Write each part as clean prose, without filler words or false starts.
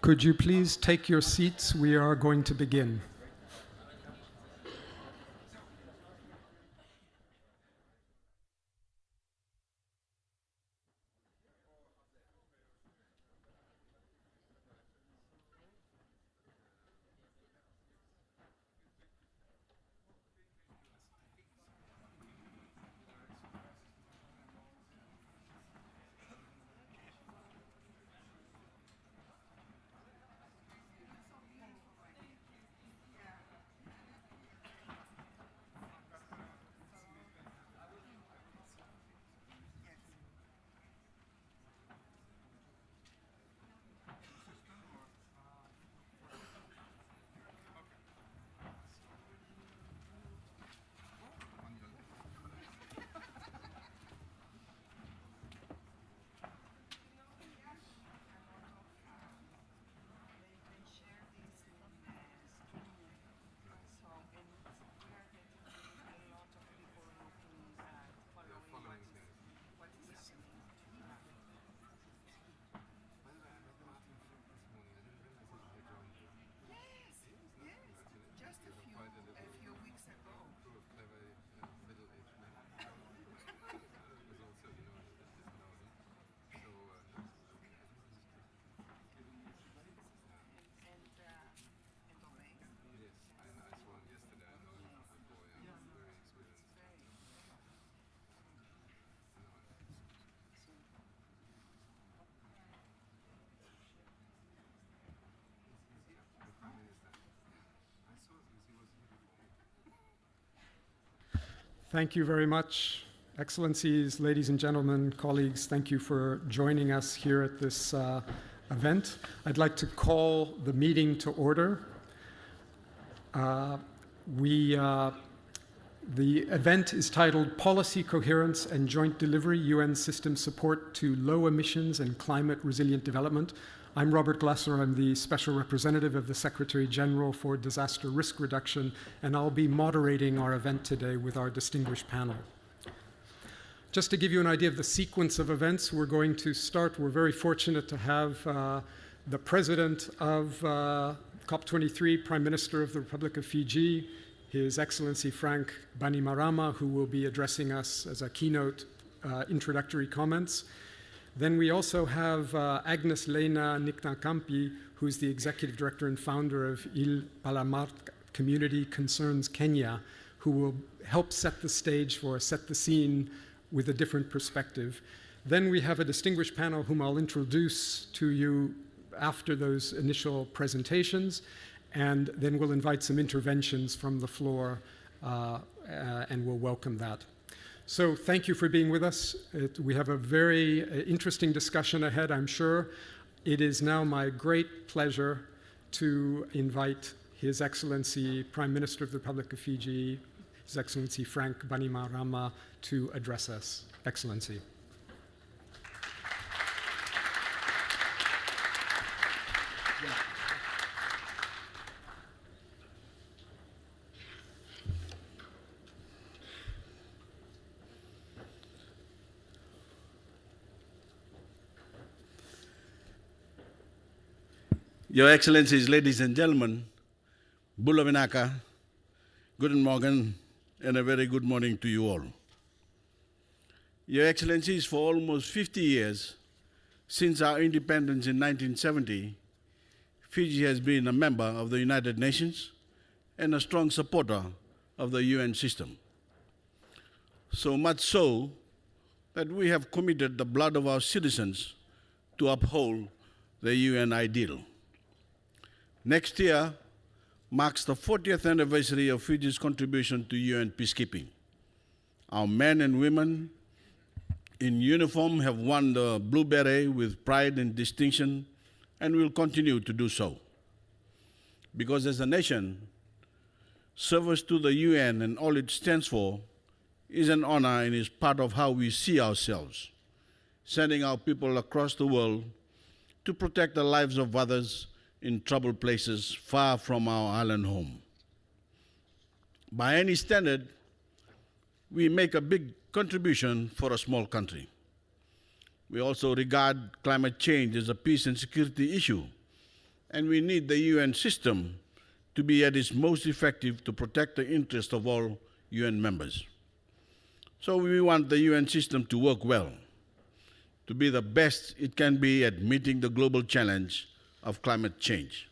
Could you please take your seats? We are going to begin. Thank you very much, Excellencies, ladies and gentlemen, colleagues. Thank you for joining us here at this event. I'd like to call the meeting to order. The event is titled Policy Coherence and Joint Delivery, UN System Support to Low Emissions and Climate Resilient Development. I'm Robert Glasser. I'm the Special Representative of the Secretary General for Disaster Risk Reduction, and I'll be moderating our event today with our distinguished panel. Just to give you an idea of the sequence of events, we're going to start. We're very fortunate to have the President of COP23, Prime Minister of the Republic of Fiji, His Excellency Frank Bainimarama, who will be addressing us as a keynote introductory comments. Then we also have Agnes Lena Niknakampi, who's the Executive Director and founder of Il Palamar Community Concerns Kenya, who will help set the stage for, set the scene with a different perspective. Then we have a distinguished panel whom I'll introduce to you after those initial presentations, and then we'll invite some interventions from the floor, and we'll welcome that. So thank you for being with us. We have a very interesting discussion ahead, I'm sure. It is now my great pleasure to invite His Excellency Prime Minister of the Republic of Fiji, His Excellency Frank Bainimarama, to address us. Excellency. Your Excellencies, ladies and gentlemen, Bula Vinaka, Guten Morgen, and a very good morning to you all. Your Excellencies, for almost 50 years, since our independence in 1970, Fiji has been a member of the United Nations and a strong supporter of the UN system. So much so that we have committed the blood of our citizens to uphold the UN ideal. Next year marks the 40th anniversary of Fiji's contribution to UN peacekeeping. Our men and women in uniform have won the Blue Beret with pride and distinction and will continue to do so. Because as a nation, service to the UN and all it stands for is an honor and is part of how we see ourselves, sending our people across the world to protect the lives of others in troubled places far from our island home. By any standard, we make a big contribution for a small country. We also regard climate change as a peace and security issue and we need the UN system to be at its most effective to protect the interests of all UN members. So we want the UN system to work well, to be the best it can be at meeting the global challenge of climate change.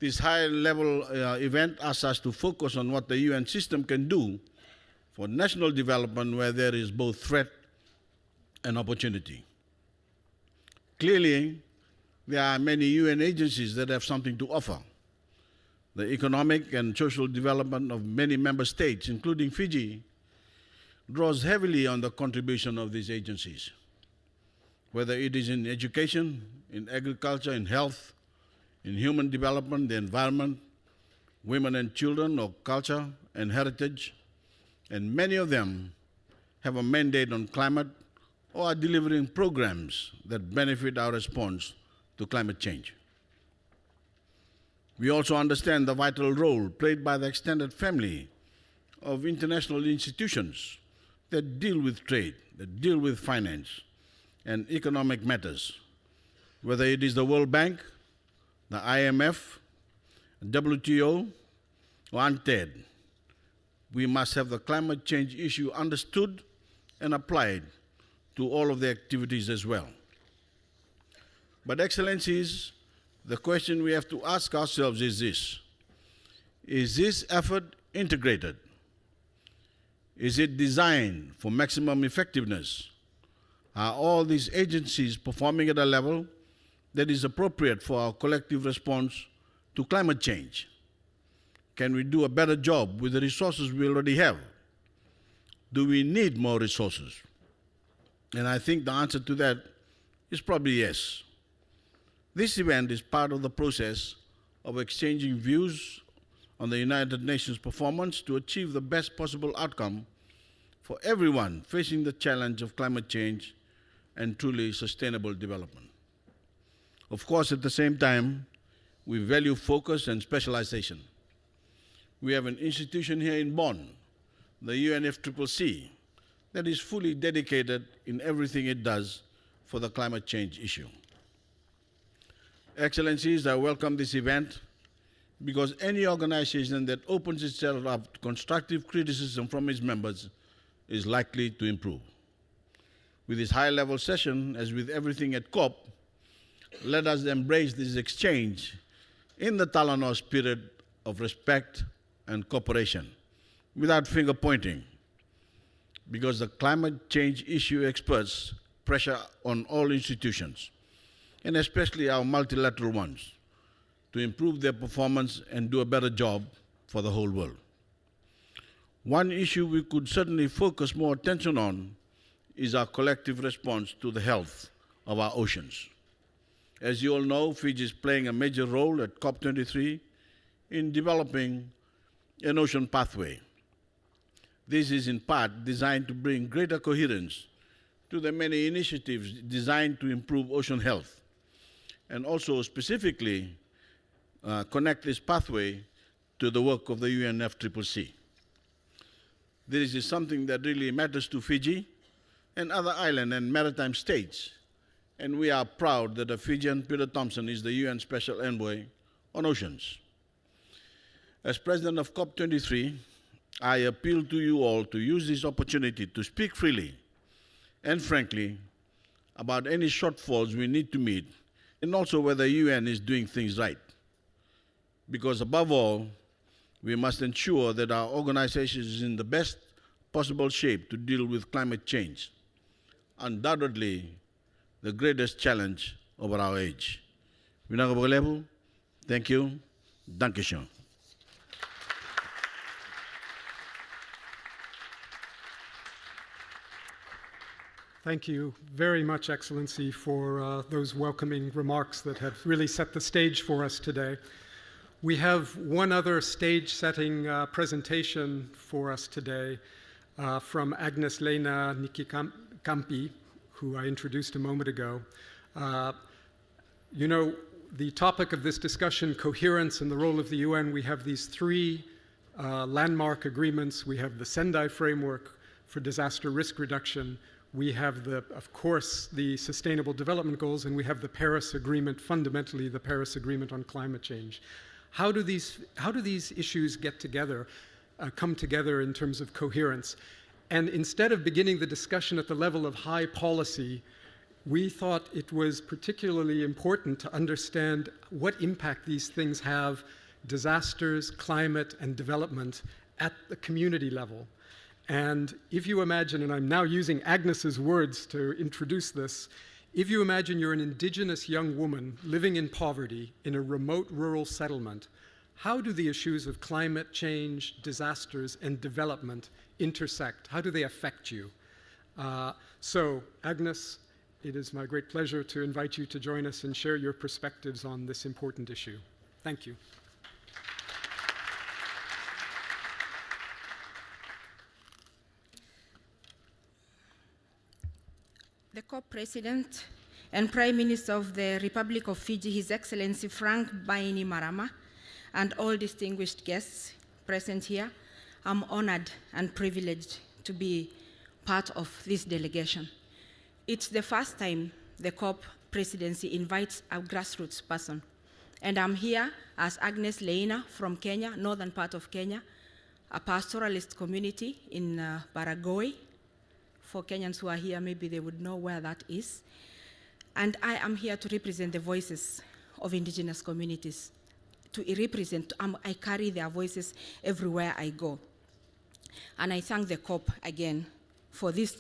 This high-level event asks us to focus on what the UN system can do for national development where there is both threat and opportunity. Clearly, there are many UN agencies that have something to offer. The economic and social development of many member states, including Fiji, draws heavily on the contribution of these agencies, whether it is in education, in agriculture, in health, in human development, the environment, women and children, or culture and heritage, and many of them have a mandate on climate or are delivering programs that benefit our response to climate change. We also understand the vital role played by the extended family of international institutions that deal with trade, that deal with finance and economic matters, whether it is the World Bank, the IMF, WTO, or UNTAD. We must have the climate change issue understood and applied to all of the activities as well. But Excellencies, the question we have to ask ourselves is this: is this effort integrated? Is it designed for maximum effectiveness? Are all these agencies performing at a level that is appropriate for our collective response to climate change? Can we do a better job with the resources we already have? Do we need more resources? And I think the answer to that is probably yes. This event is part of the process of exchanging views on the United Nations performance to achieve the best possible outcome for everyone facing the challenge of climate change and truly sustainable development. Of course, at the same time, we value focus and specialization. We have an institution here in Bonn, the UNFCCC, that is fully dedicated in everything it does for the climate change issue. Excellencies, I welcome this event because any organization that opens itself up to constructive criticism from its members is likely to improve. With this high-level session, as with everything at COP, let us embrace this exchange in the Talanoa spirit of respect and cooperation, without finger-pointing, because the climate change issue experts pressure on all institutions, and especially our multilateral ones, to improve their performance and do a better job for the whole world. One issue we could certainly focus more attention on is our collective response to the health of our oceans. As you all know, Fiji is playing a major role at COP23 in developing an ocean pathway. This is in part designed to bring greater coherence to the many initiatives designed to improve ocean health, and also specifically connect this pathway to the work of the UNFCCC. This is something that really matters to Fiji and other island and maritime states, and we are proud that the Fijian Peter Thompson is the UN Special Envoy on Oceans. As President of COP23, I appeal to you all to use this opportunity to speak freely and frankly about any shortfalls we need to meet, and also whether UN is doing things right. Because above all, we must ensure that our organization is in the best possible shape to deal with climate change, undoubtedly the greatest challenge of our age. Thank you. Dankeschön. Thank you very much, Excellency, for those welcoming remarks that have really set the stage for us today. We have one other stage-setting presentation for us today from Agnes Lena Nikikampi, who I introduced a moment ago. You know, the topic of this discussion, coherence and the role of the UN, we have these three landmark agreements. We have the Sendai Framework for Disaster Risk Reduction. We have, of course, the Sustainable Development Goals, and we have the Paris Agreement, fundamentally the Paris Agreement on climate change. How do these issues get together, come together in terms of coherence? And instead of beginning the discussion at the level of high policy, we thought it was particularly important to understand what impact these things have, disasters, climate, and development, at the community level. And if you imagine, and I'm now using Agnes's words to introduce this, if you imagine you're an indigenous young woman living in poverty in a remote rural settlement, how do the issues of climate change, disasters, and development intersect? How do they affect you? So, Agnes, it is my great pleasure to invite you to join us and share your perspectives on this important issue. Thank you. The Co-President and Prime Minister of the Republic of Fiji, His Excellency Frank Bainimarama, and all distinguished guests present here, I'm honored and privileged to be part of this delegation. It's the first time the COP Presidency invites a grassroots person, and I'm here as Agnes Leina from Kenya, northern part of Kenya, a pastoralist community in Baragoi. For Kenyans who are here, maybe they would know where that is. And I am here to represent the voices of indigenous communities. I carry their voices everywhere I go. And I thank the COP again for this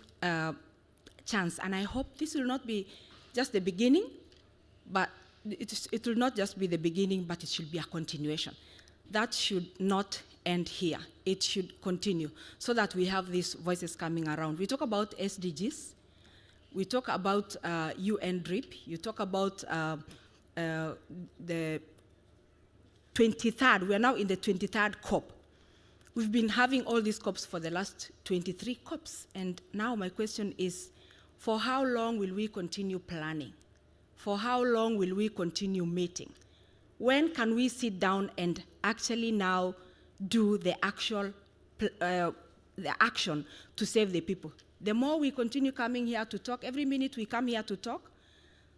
chance. And I hope this will not be just the beginning, but it will not just be the beginning, but it should be a continuation. That should not end here. It should continue so that we have these voices coming around. We talk about SDGs. We talk about UN DRIP. You talk about the 23rd. We are now in the 23rd COP. We've been having all these COPs for the last 23 COPs. And now my question is, for how long will we continue planning? For how long will we continue meeting? When can we sit down and actually now do the action to save the people? The more we continue coming here to talk, every minute we come here to talk,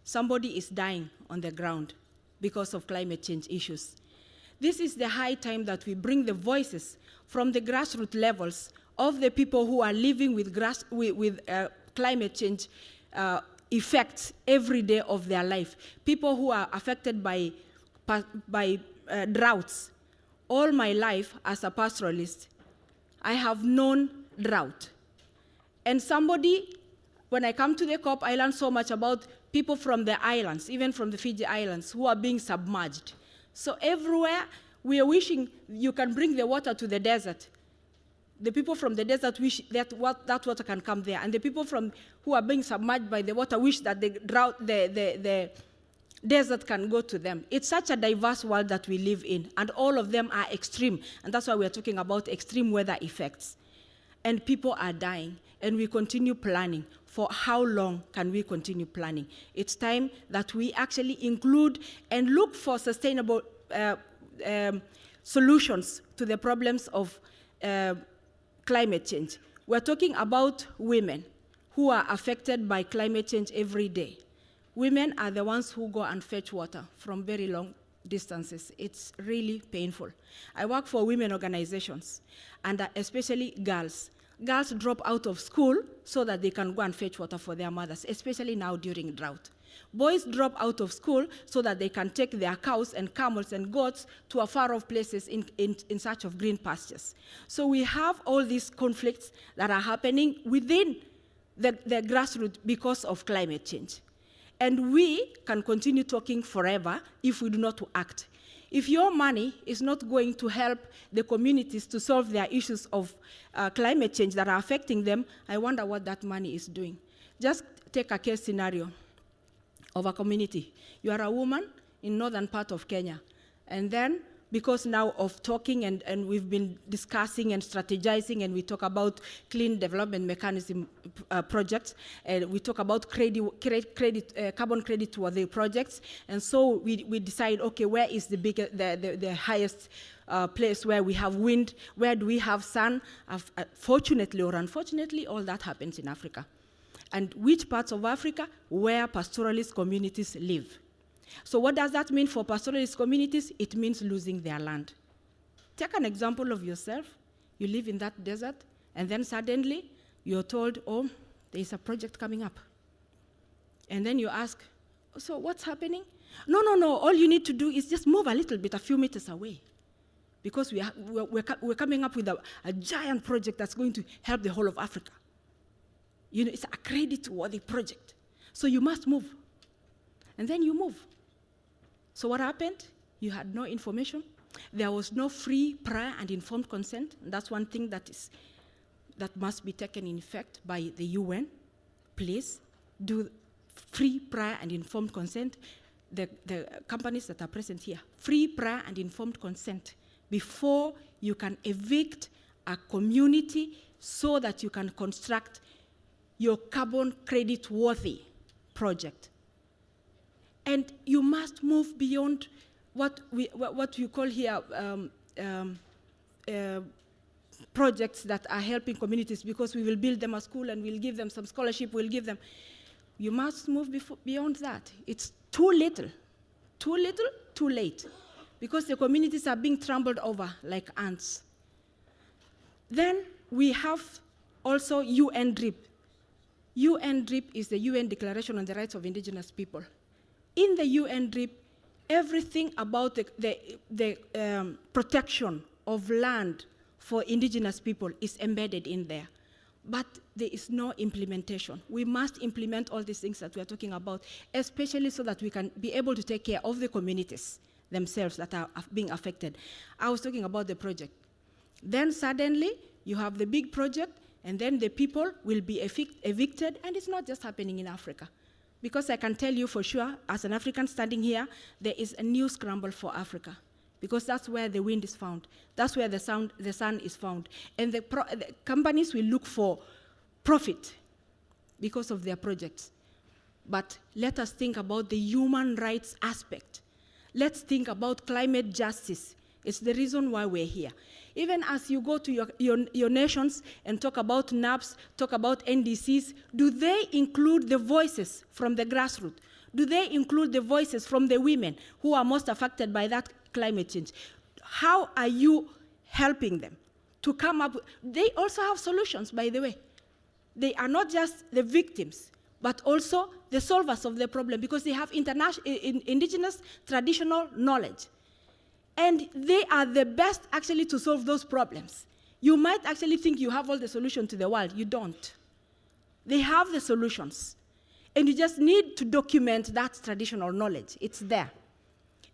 somebody is dying on the ground because of climate change issues. This is the high time that we bring the voices from the grassroots levels of the people who are living with climate change effects every day of their life, people who are affected by droughts. All my life as a pastoralist, I have known drought. And when I come to the COP, I learn so much about people from the islands, even from the Fiji Islands, who are being submerged. So everywhere, we are wishing you can bring the water to the desert. The people from the desert wish that water can come there. And the people who are being submerged by the water wish that the desert can go to them. It's such a diverse world that we live in, and all of them are extreme, and that's why we're talking about extreme weather effects. And people are dying, and we continue planning. For how long can we continue planning? It's time that we actually include and look for sustainable solutions to the problems of climate change. We're talking about women who are affected by climate change every day. Women are the ones who go and fetch water from very long distances. It's really painful. I work for women organizations, and especially girls. Girls drop out of school so that they can go and fetch water for their mothers, especially now during drought. Boys drop out of school so that they can take their cows and camels and goats to far-off places in search of green pastures. So we have all these conflicts that are happening within the grassroots because of climate change. And we can continue talking forever if we do not act. If your money is not going to help the communities to solve their issues of climate change that are affecting them, I wonder what that money is doing. Just take a case scenario of a community. You are a woman in northern part of Kenya, and then because now of talking and we've been discussing and strategizing, and we talk about clean development mechanism projects, and we talk about carbon credit worthy projects, and so we decide, okay, where is the highest place where we have wind, where do we have sun? Fortunately or unfortunately, all that happens in Africa. and which parts of Africa where pastoralist communities live. So what does that mean for pastoralist communities? It means losing their land. Take an example of yourself. You live in that desert, and then suddenly you're told, oh, there is a project coming up. And then you ask, so what's happening? No, all you need to do is just move a little bit, a few meters away. Because we're coming up with a giant project that's going to help the whole of Africa. You know, it's a credit-worthy project. So you must move. And then you move. So what happened? You had no information. There was no free, prior, and informed consent. And that's one thing that must be taken in effect by the UN. Please do free, prior, and informed consent. The companies that are present here, free, prior, and informed consent before you can evict a community so that you can construct your carbon credit-worthy project. And you must move beyond what you call here projects that are helping communities, because we will build them a school and we'll give them some scholarship, we'll give them. You must move beyond that. It's too little, too late, because the communities are being trampled over like ants. Then we have also UNDRIP. UNDRIP is the UN Declaration on the Rights of Indigenous People. In the UNDRIP, everything about the protection of land for indigenous people is embedded in there. But there is no implementation. We must implement all these things that we are talking about, especially so that we can be able to take care of the communities themselves that are being affected. I was talking about the project. Then suddenly, you have the big project, and then the people will be evicted, and it's not just happening in Africa. Because I can tell you for sure, as an African standing here, there is a new scramble for Africa, because that's where the wind is found. That's where the sun is found. And the companies will look for profit because of their projects. But let us think about the human rights aspect. Let's think about climate justice. It's the reason why we're here. Even as you go to your nations and talk about NAPs, talk about NDCs, do they include the voices from the grassroots? Do they include the voices from the women who are most affected by that climate change? How are you helping them to come up? They also have solutions, by the way. They are not just the victims, but also the solvers of the problem, because they have indigenous traditional knowledge. And they are the best actually to solve those problems. You might actually think you have all the solutions to the world. You don't. They have the solutions. And you just need to document that traditional knowledge. It's there.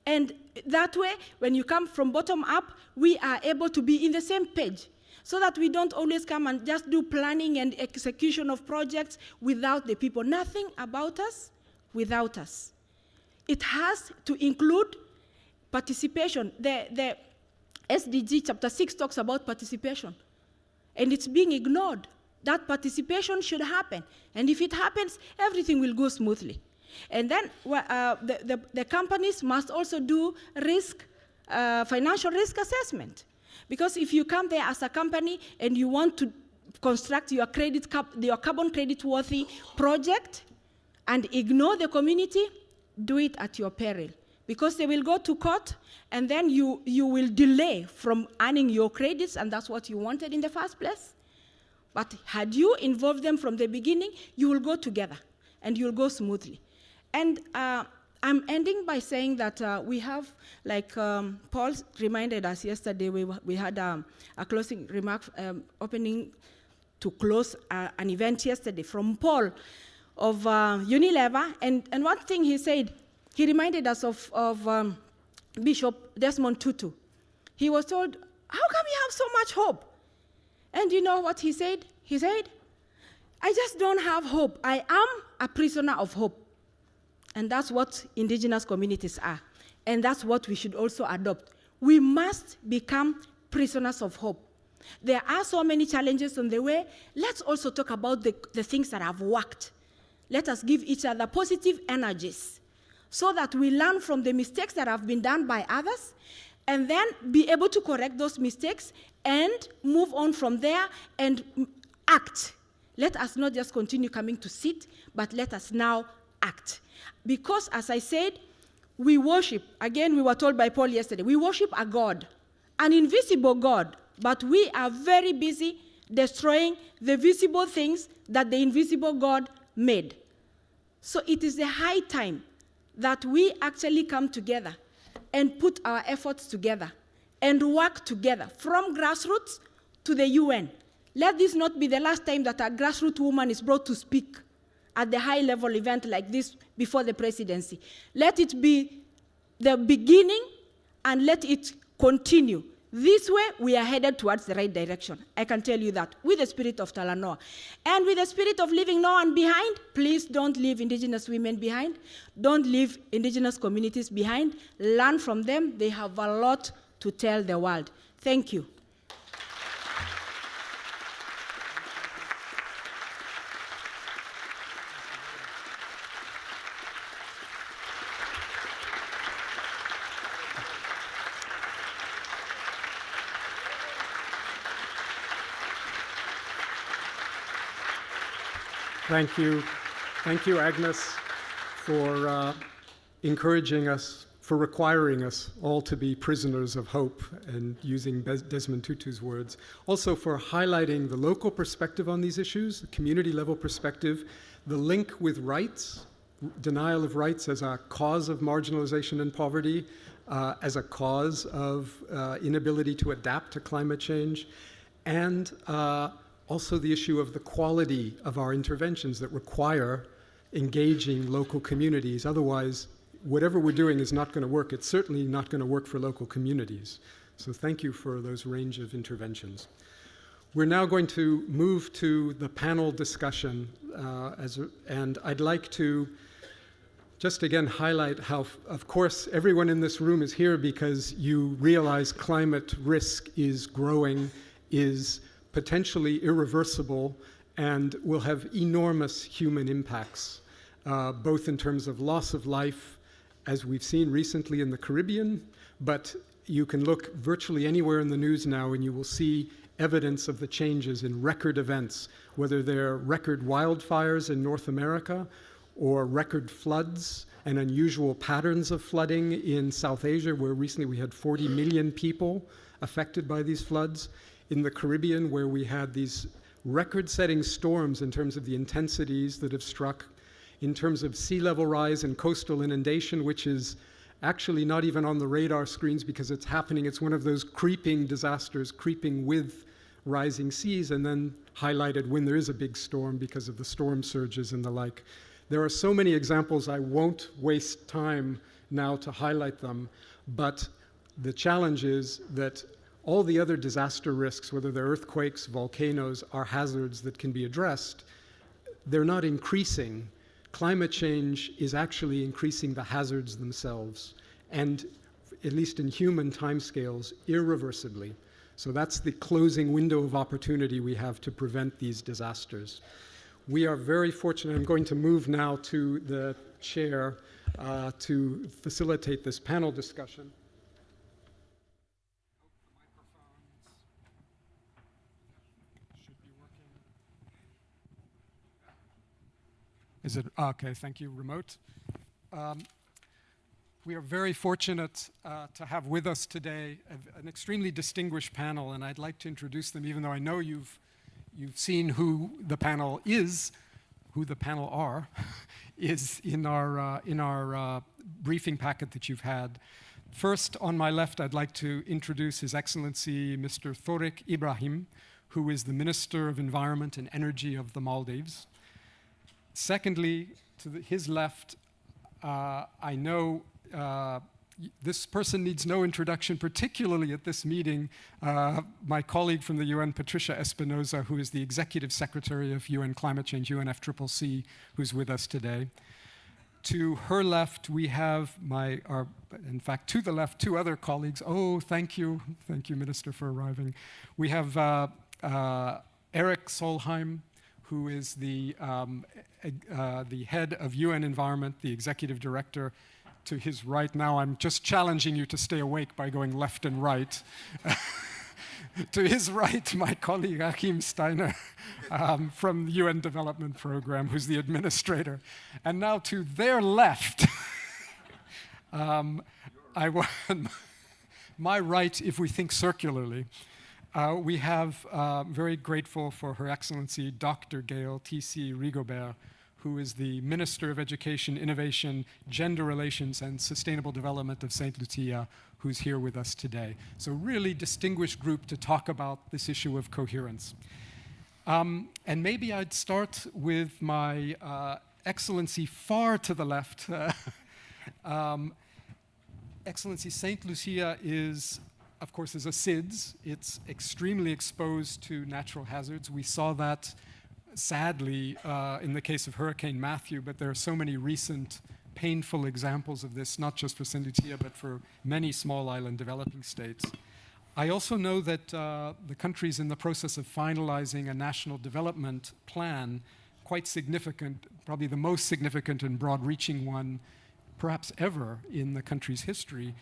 And that way, when you come from bottom up, we are able to be in the same page, so that we don't always come and just do planning and execution of projects without the people. Nothing about us without us. It has to include participation. The SDG chapter 6 talks about participation, and it's being ignored. That participation should happen, and if it happens, everything will go smoothly. And then the companies must also do financial risk assessment, because if you come there as a company and you want to construct your carbon credit-worthy project and ignore the community, do it at your peril. Because they will go to court, and then you will delay from earning your credits, and that's what you wanted in the first place. But had you involved them from the beginning, you will go together, and you'll go smoothly. And I'm ending by saying that we have, like Paul reminded us yesterday, we had a closing remark, opening to close an event yesterday from Paul of Unilever, and one thing he said, he reminded us of Bishop Desmond Tutu. He was told, how come you have so much hope? And you know what he said? He said, I just don't have hope. I am a prisoner of hope. And that's what indigenous communities are. And that's what we should also adopt. We must become prisoners of hope. There are so many challenges on the way. Let's also talk about the things that have worked. Let us give each other positive energies, so that we learn from the mistakes that have been done by others, and then be able to correct those mistakes and move on from there and act. let us not just continue coming to sit, but let us now act. Because, as I said, we worship, again, we were told by Paul yesterday, we worship a God, an invisible God, but we are very busy destroying the visible things that the invisible God made. So it is a high time that we actually come together and put our efforts together and work together from grassroots to the UN. Let this not be the last time that a grassroots woman is brought to speak at the high-level event like this before the presidency. Let it be the beginning and let it continue. This way, we are headed towards the right direction. I can tell you that, with the spirit of Talanoa. And with the spirit of leaving no one behind, please don't leave indigenous women behind. Don't leave indigenous communities behind. Learn from them. They have a lot to tell the world. Thank you. Thank you. Thank you, Agnes, for encouraging us, for requiring us all to be prisoners of hope, and using Desmond Tutu's words. Also for highlighting the local perspective on these issues, the community-level perspective, the link with rights, denial of rights as a cause of marginalization and poverty, as a cause of inability to adapt to climate change, and also the issue of the quality of our interventions that require engaging local communities. Otherwise, whatever we're doing is not going to work. It's certainly not going to work for local communities. So thank you for those range of interventions. We're now going to move to the panel discussion, and I'd like to just again highlight how, of course, everyone in this room is here because you realize climate risk is growing, is potentially irreversible, and will have enormous human impacts, both in terms of loss of life, as we've seen recently in the Caribbean, but you can look virtually anywhere in the news now and you will see evidence of the changes in record events, whether they're record wildfires in North America or record floods and unusual patterns of flooding in South Asia, where recently we had 40 million people affected by these floods. In the Caribbean, where we had these record-setting storms in terms of the intensities that have struck, in terms of sea level rise and coastal inundation, which is actually not even on the radar screens because it's happening. It's one of those creeping disasters, creeping with rising seas, and then highlighted when there is a big storm because of the storm surges and the like. There are so many examples, I won't waste time now to highlight them, but the challenge is that all the other disaster risks, whether they're earthquakes, volcanoes, are hazards that can be addressed. They're not increasing. Climate change is actually increasing the hazards themselves, and at least in human timescales, irreversibly. So that's the closing window of opportunity we have to prevent these disasters. We are very fortunate. I'm going to move now to the chair to facilitate this panel discussion. Is it okay? Thank you, remote. We are very fortunate to have with us today an extremely distinguished panel, and I'd like to introduce them, even though I know you've seen who the panel is, who the panel are, is in our briefing packet that you've had. First, on my left, I'd like to introduce His Excellency Mr. Thorik Ibrahim, who is the Minister of Environment and Energy of the Maldives. Secondly, to his left, I know this person needs no introduction, particularly at this meeting, my colleague from the UN, Patricia Espinosa, who is the Executive Secretary of UN Climate Change, UNFCCC, who's with us today. To her left, we have in fact, to the left, two other colleagues. Oh, thank you, Minister, for arriving. We have Eric Solheim, who is the head of UN Environment, the executive director. To his right now, I'm just challenging you to stay awake by going left and right. To his right, my colleague Achim Steiner from the UN Development Program, who's the administrator. And now to their left, my right, if we think circularly, we have very grateful for Her Excellency Dr. Gail T.C. Rigobert, who is the Minister of Education, Innovation, Gender Relations, and Sustainable Development of St. Lucia, who's here with us today. So really distinguished group to talk about this issue of coherence. And maybe I'd start with my Excellency far to the left. Excellency, St. Lucia is, of course, is a SIDS. It's extremely exposed to natural hazards. We saw that sadly in the case of Hurricane Matthew, but there are so many recent painful examples of this, not just for St. Lucia, but for many small island developing states. I also know that the country is in the process of finalizing a national development plan, quite significant, probably the most significant and broad-reaching one perhaps ever in the country's history,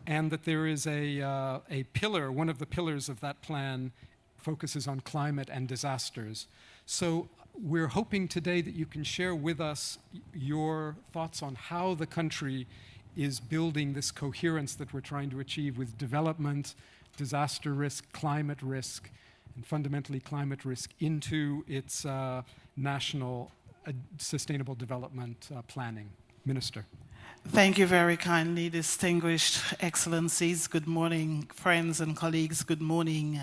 and that there is a pillar, one of the pillars of that plan focuses on climate and disasters. So we're hoping today that you can share with us your thoughts on how the country is building this coherence that we're trying to achieve with development, disaster risk, climate risk, and fundamentally climate risk into its national sustainable development planning. Minister. Thank you very kindly, distinguished excellencies. Good morning, friends and colleagues. Good morning.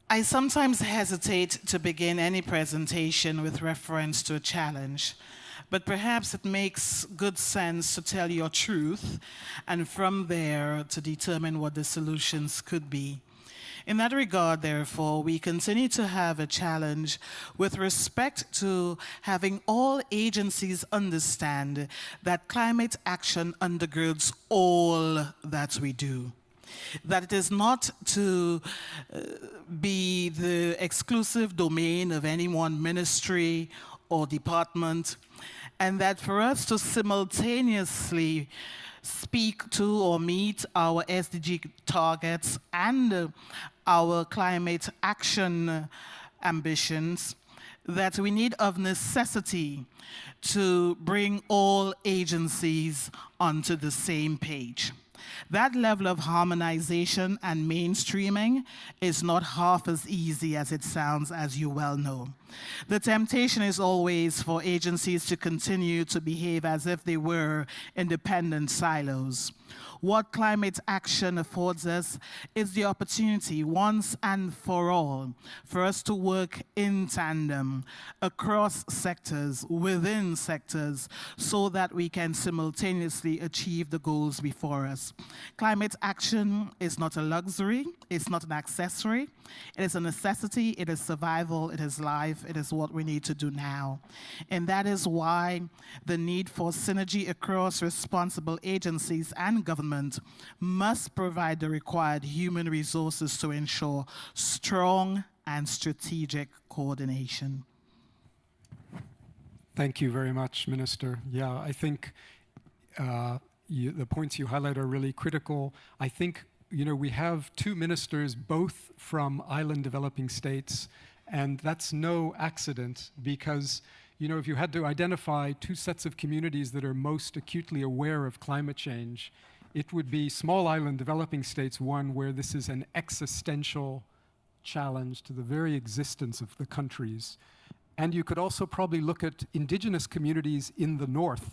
I sometimes hesitate to begin any presentation with reference to a challenge, but perhaps it makes good sense to tell your truth and from there to determine what the solutions could be. In that regard, therefore, we continue to have a challenge with respect to having all agencies understand that climate action undergirds all that we do. That it is not to be the exclusive domain of any one ministry or department, and that for us to simultaneously speak to or meet our SDG targets and our climate action ambitions, that we need of necessity to bring all agencies onto the same page. That level of harmonization and mainstreaming is not half as easy as it sounds, as you well know. The temptation is always for agencies to continue to behave as if they were independent silos. What climate action affords us is the opportunity once and for all for us to work in tandem across sectors, within sectors, so that we can simultaneously achieve the goals before us. Climate action is not a luxury, it's not an accessory, it is a necessity, it is survival, it is life, it is what we need to do now. And that is why the need for synergy across responsible agencies and government must provide the required human resources to ensure strong and strategic coordination. Thank you very much, Minister. Yeah, I think the points you highlight are really critical. I think, we have two ministers, both from island developing states, and that's no accident because, if you had to identify two sets of communities that are most acutely aware of climate change, it would be small island developing states, one where this is an existential challenge to the very existence of the countries. And you could also probably look at indigenous communities in the North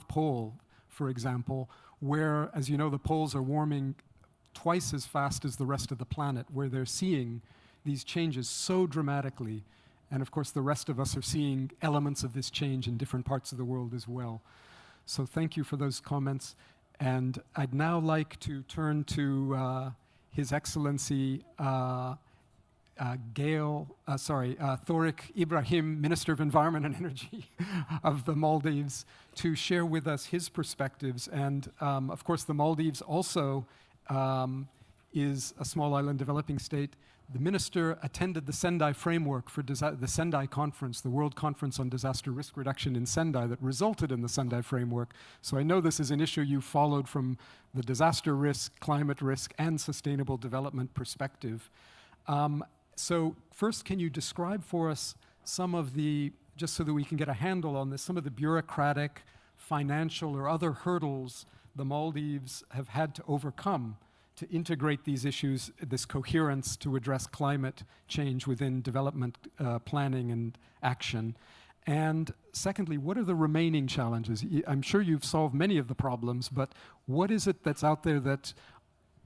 Pole, for example, where, as you know, the poles are warming twice as fast as the rest of the planet, where they're seeing these changes so dramatically. And of course, the rest of us are seeing elements of this change in different parts of the world as well. So thank you for those comments. And I'd now like to turn to His Excellency Thorik Ibrahim, Minister of Environment and Energy of the Maldives, to share with us his perspectives. And of course, the Maldives also is a small island developing state. The minister attended the Sendai framework for the Sendai conference, the World Conference on Disaster Risk Reduction in Sendai that resulted in the Sendai framework. So I know this is an issue you followed from the disaster risk, climate risk, and sustainable development perspective. So first, can you describe for us some of the, just so that we can get a handle on this, some of the bureaucratic, financial, or other hurdles the Maldives have had to overcome to integrate these issues, this coherence to address climate change within development planning and action? And secondly, what are the remaining challenges? I'm sure you've solved many of the problems, but what is it that's out there that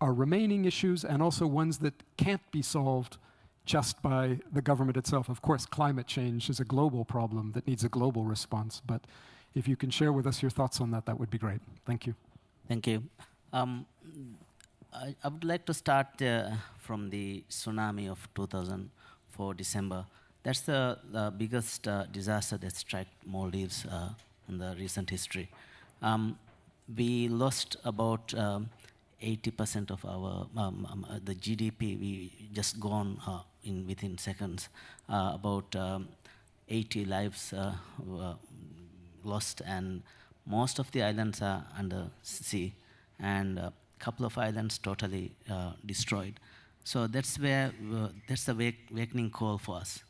are remaining issues and also ones that can't be solved just by the government itself? Of course, climate change is a global problem that needs a global response, but if you can share with us your thoughts on that, that would be great. Thank you. Thank you. I would like to start from the tsunami of 2004 December. That's the biggest disaster that struck Maldives in the recent history. We lost about 80% of our the GDP. We just gone within seconds. About 80 lives lost, and most of the islands are under sea, and couple of islands totally destroyed. So that's where, that's the awakening call for us.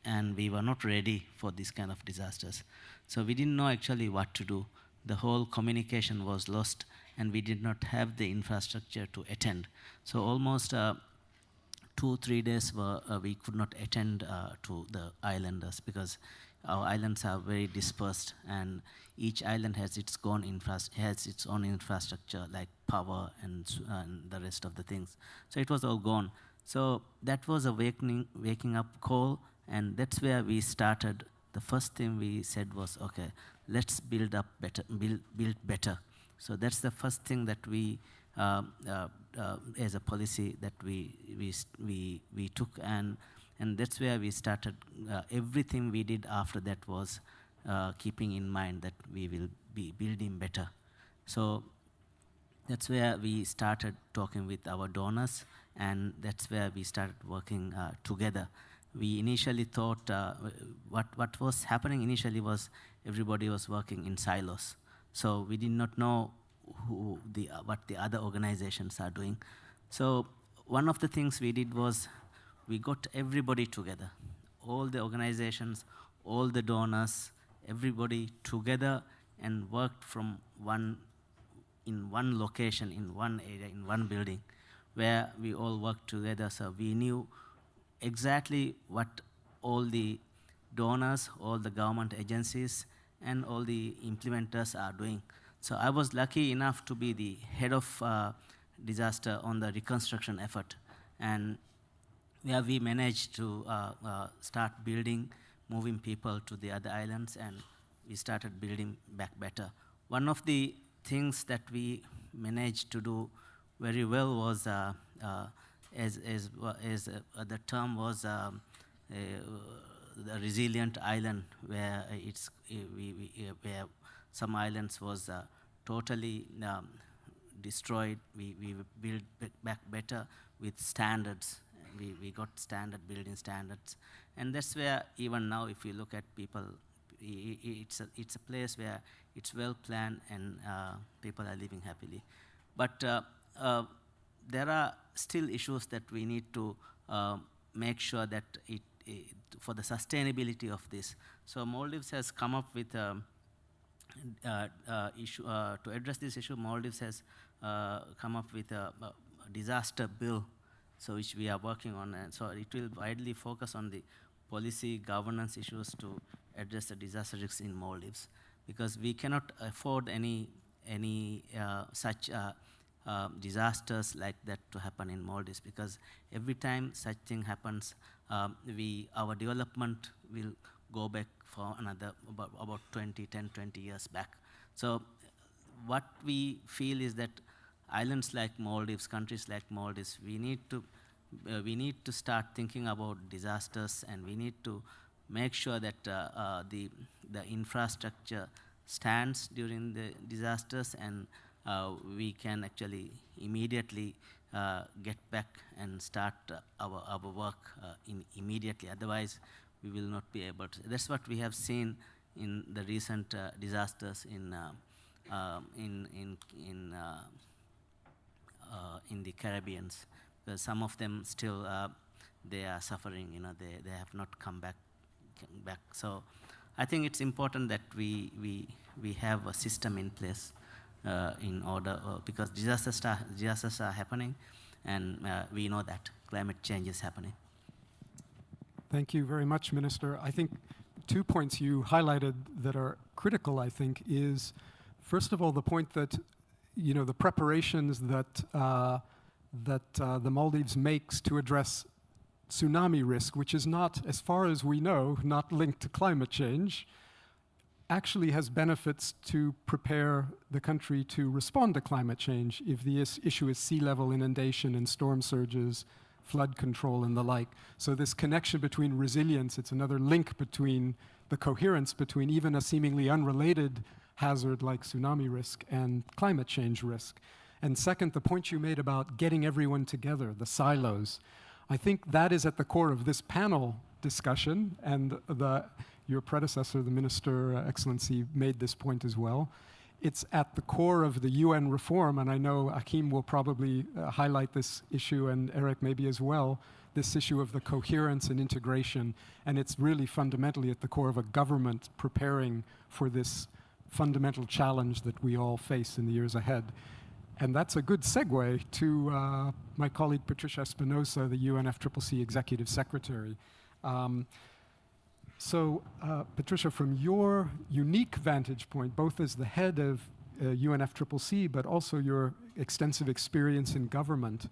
And we were not ready for this kind of disasters. So we didn't know actually what to do. The whole communication was lost, and we did not have the infrastructure to attend. So almost 2-3 days we could not attend to the islanders, because our islands are very dispersed, and each island has its own infrastructure, like power and the rest of the things. So it was all gone. So that was a waking up call, and that's where we started. The first thing we said was, okay, let's build better. So that's the first thing that we, as a policy that we took, and that's where we started. Everything we did after that was keeping in mind that we will be building better. So that's where we started talking with our donors, and that's where we started working together. We initially thought what was happening initially was everybody was working in silos. So we did not know what the other organizations are doing. So one of the things we did was we got everybody together, all the organizations, all the donors, everybody together, and worked in one location, in one area, in one building, where we all worked together. So we knew exactly what all the donors, all the government agencies, and all the implementers are doing. So I was lucky enough to be the head of disaster on the reconstruction effort, and where we managed to start building, moving people to the other islands, and we started building back better. One of the things that we managed to do very well was, as the term was, the resilient island, where where some islands was totally destroyed. We built back better with standards. We got building standards, and that's where even now, if you look at people, it's a place where it's well planned, and people are living happily. But there are still issues that we need to make sure that for the sustainability of this. So Maldives has come up with issue to address this issue. Maldives has come up with a disaster bill, so which we are working on, and so it will widely focus on the policy governance issues to address the disaster risks in Maldives, because we cannot afford any such disasters like that to happen in Maldives, because every time such thing happens, our development will go back for another about 20 years back. So what we feel is that islands like Maldives, countries like Maldives, we need to start thinking about disasters, and we need to make sure that the infrastructure stands during the disasters, and we can actually immediately get back and start our work immediately. Otherwise, we will not be able to. That's what we have seen in the recent disasters in the Caribbean. Some of them still they are suffering. They have not come back. So I think it's important that we have a system in place in order because disasters are happening, and we know that climate change is happening. Thank you very much, Minister. I think 2 points you highlighted that are critical, I think, is, first of all, the point that, the preparations that the Maldives makes to address tsunami risk, which is not, as far as we know, not linked to climate change, actually has benefits to prepare the country to respond to climate change if the issue is sea level inundation and storm surges, flood control and the like. So this connection between resilience, it's another link between the coherence between even a seemingly unrelated hazard like tsunami risk and climate change risk. And second, the point you made about getting everyone together, the silos. I think that is at the core of this panel discussion, and your predecessor, the Minister, Excellency, made this point as well. It's at the core of the UN reform, and I know Akim will probably highlight this issue, and Eric maybe as well, this issue of the coherence and integration, and it's really fundamentally at the core of a government preparing for this fundamental challenge that we all face in the years ahead. And that's a good segue to my colleague Patricia Espinosa, the UNFCCC Executive Secretary. Patricia, from your unique vantage point, both as the head of UNFCCC, but also your extensive experience in government,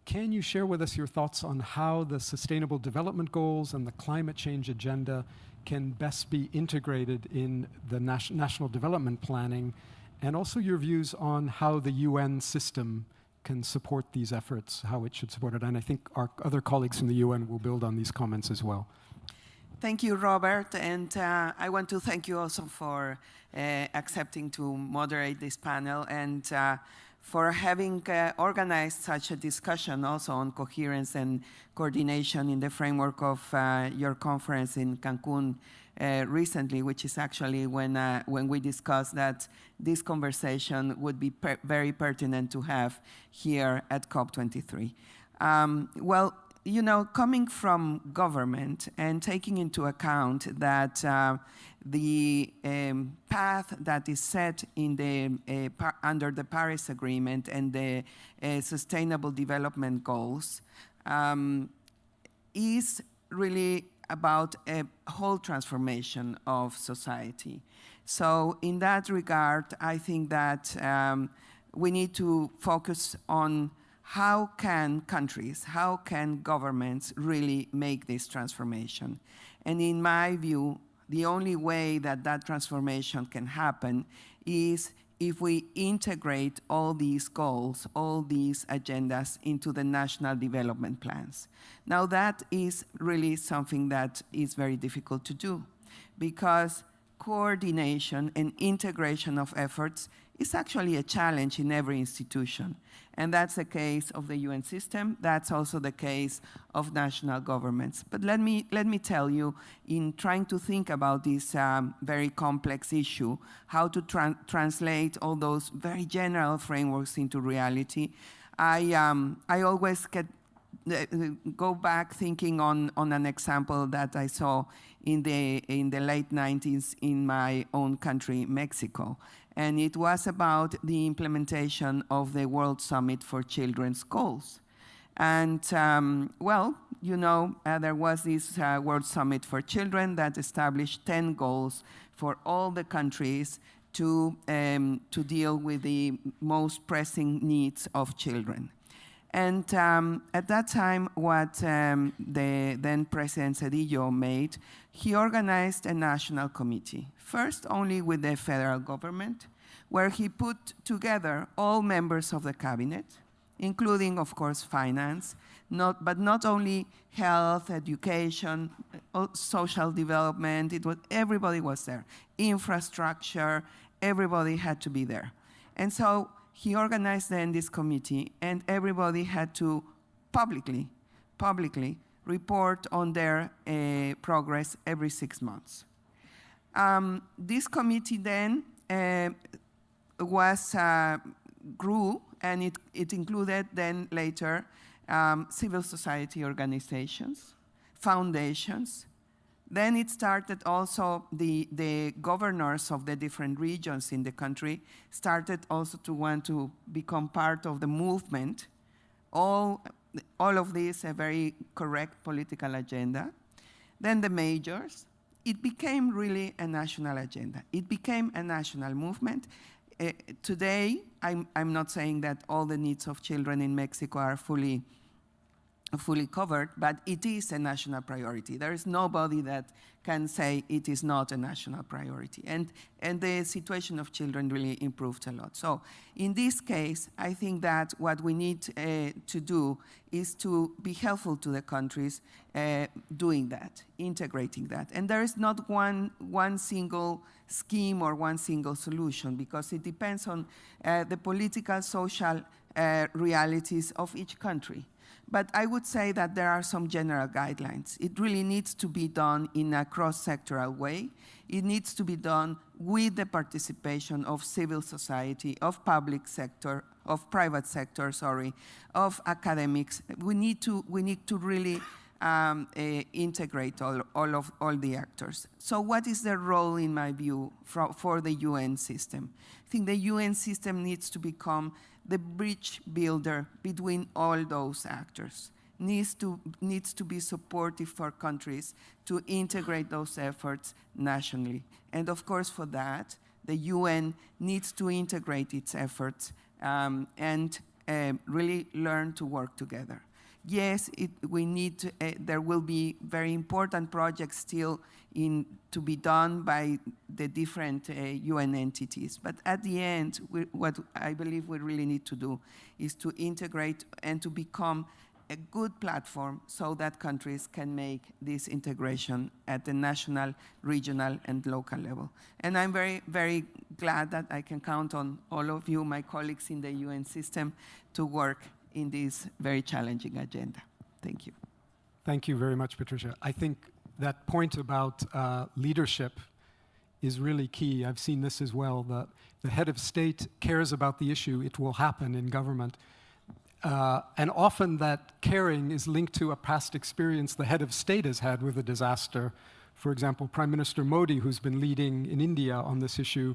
can you share with us your thoughts on how the Sustainable Development Goals and the climate change agenda can best be integrated in the national development planning, and also your views on how the UN system can support these efforts, how it should support it? And I think our other colleagues from the UN will build on these comments as well. Thank you, Robert, and I want to thank you also for accepting to moderate this panel and for having organized such a discussion also on coherence and coordination in the framework of your conference in Cancun recently, which is actually when we discussed that this conversation would be very pertinent to have here at COP23. Well, coming from government and taking into account that the path that is set in the under the Paris Agreement and the Sustainable Development Goals is really about a whole transformation of society. So in that regard, I think that we need to focus on how can countries, how can governments really make this transformation? And in my view, the only way that that transformation can happen is if we integrate all these goals, all these agendas into the national development plans. Now that is really something that is very difficult to do because coordination and integration of efforts is actually a challenge in every institution. And that's the case of the UN system. That's also the case of national governments. But let me tell you, in trying to think about this very complex issue, how to translate all those very general frameworks into reality, I always go back thinking on an example that I saw in the late 90s in my own country, Mexico. And it was about the implementation of the World Summit for Children's Goals. And there was this World Summit for Children that established 10 goals for all the countries to deal with the most pressing needs of children. And at that time, what the then President Zedillo made, he organized a national committee, first only with the federal government, where he put together all members of the cabinet, including, of course, finance, but not only health, education, social development, everybody was there. Infrastructure, everybody had to be there. And so he organized then this committee, and everybody had to publicly report on their progress every 6 months. This committee then grew, and it included then later civil society organizations, foundations. Then it started also, the governors of the different regions in the country started also to want to become part of the movement. All of this a very correct political agenda. Then the majors. It became really a national agenda. It became a national movement. Today, I'm not saying that all the needs of children in Mexico are fully covered, but it is a national priority. There is nobody that can say it is not a national priority. And the situation of children really improved a lot. So in this case, I think that what we need to do is to be helpful to the countries doing that, integrating that. And there is not one single scheme or one single solution, because it depends on the political, social realities of each country. But I would say that there are some general guidelines. It really needs to be done in a cross-sectoral way. It needs to be done with the participation of civil society, of public sector, of private sector, of academics. We need to really integrate all the actors. So what is the role, in my view, for the UN system? I think the UN system needs to become the bridge builder between all those actors. Needs to be supportive for countries to integrate those efforts nationally. And of course, for that, the UN needs to integrate its efforts and really learn to work together. Yes, there will be very important projects still to be done by the different UN entities. But at the end, what I believe we really need to do is to integrate and to become a good platform so that countries can make this integration at the national, regional, and local level. And I'm very, very glad that I can count on all of you, my colleagues in the UN system, to work in this very challenging agenda. Thank you. Thank you very much, Patricia. I think that point about leadership is really key. I've seen this as well. The head of state cares about the issue. It will happen in government. And often that caring is linked to a past experience the head of state has had with a disaster. For example, Prime Minister Modi, who's been leading in India on this issue,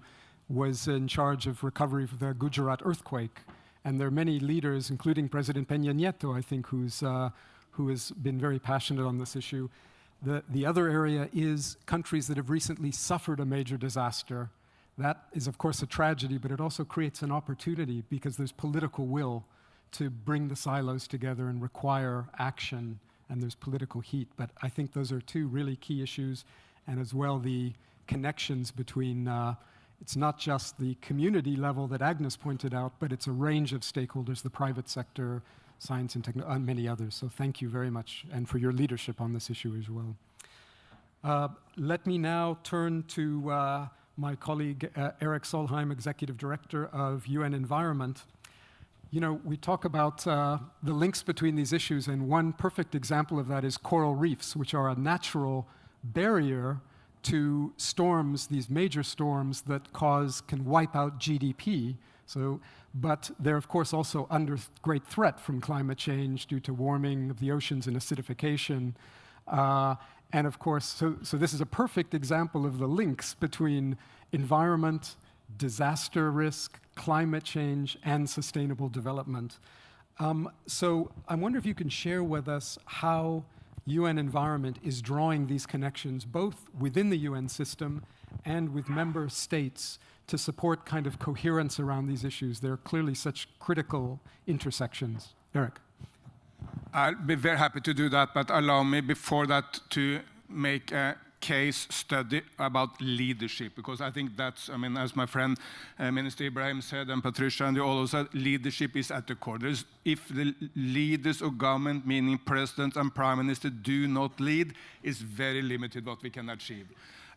was in charge of recovery for the Gujarat earthquake. And there are many leaders, including President Peña Nieto, I think, who has been very passionate on this issue. The other area is countries that have recently suffered a major disaster. That is, of course, a tragedy, but it also creates an opportunity because there's political will to bring the silos together and require action, and there's political heat. But I think those are two really key issues, and as well the connections between it's not just the community level that Agnes pointed out, but it's a range of stakeholders, the private sector, science and technology, and many others. So thank you very much, and for your leadership on this issue as well. Let me now turn to my colleague, Eric Solheim, Executive Director of UN Environment. You know, we talk about the links between these issues, and one perfect example of that is coral reefs, which are a natural barrier to storms, these major storms that can wipe out GDP. But they're, of course, also under great threat from climate change due to warming of the oceans and acidification. And of course, so this is a perfect example of the links between environment, disaster risk, climate change, and sustainable development. So I wonder if you can share with us how UN Environment is drawing these connections both within the UN system and with member states to support kind of coherence around these issues. There are clearly such critical intersections. Eric. I'll be very happy to do that, but allow me before that to make a case study about leadership, because I think that's, I mean, as my friend Minister Ibrahim said, and Patricia and you all said, leadership is at the core. If the leaders of government, meaning presidents and prime minister, do not lead, it's very limited what we can achieve.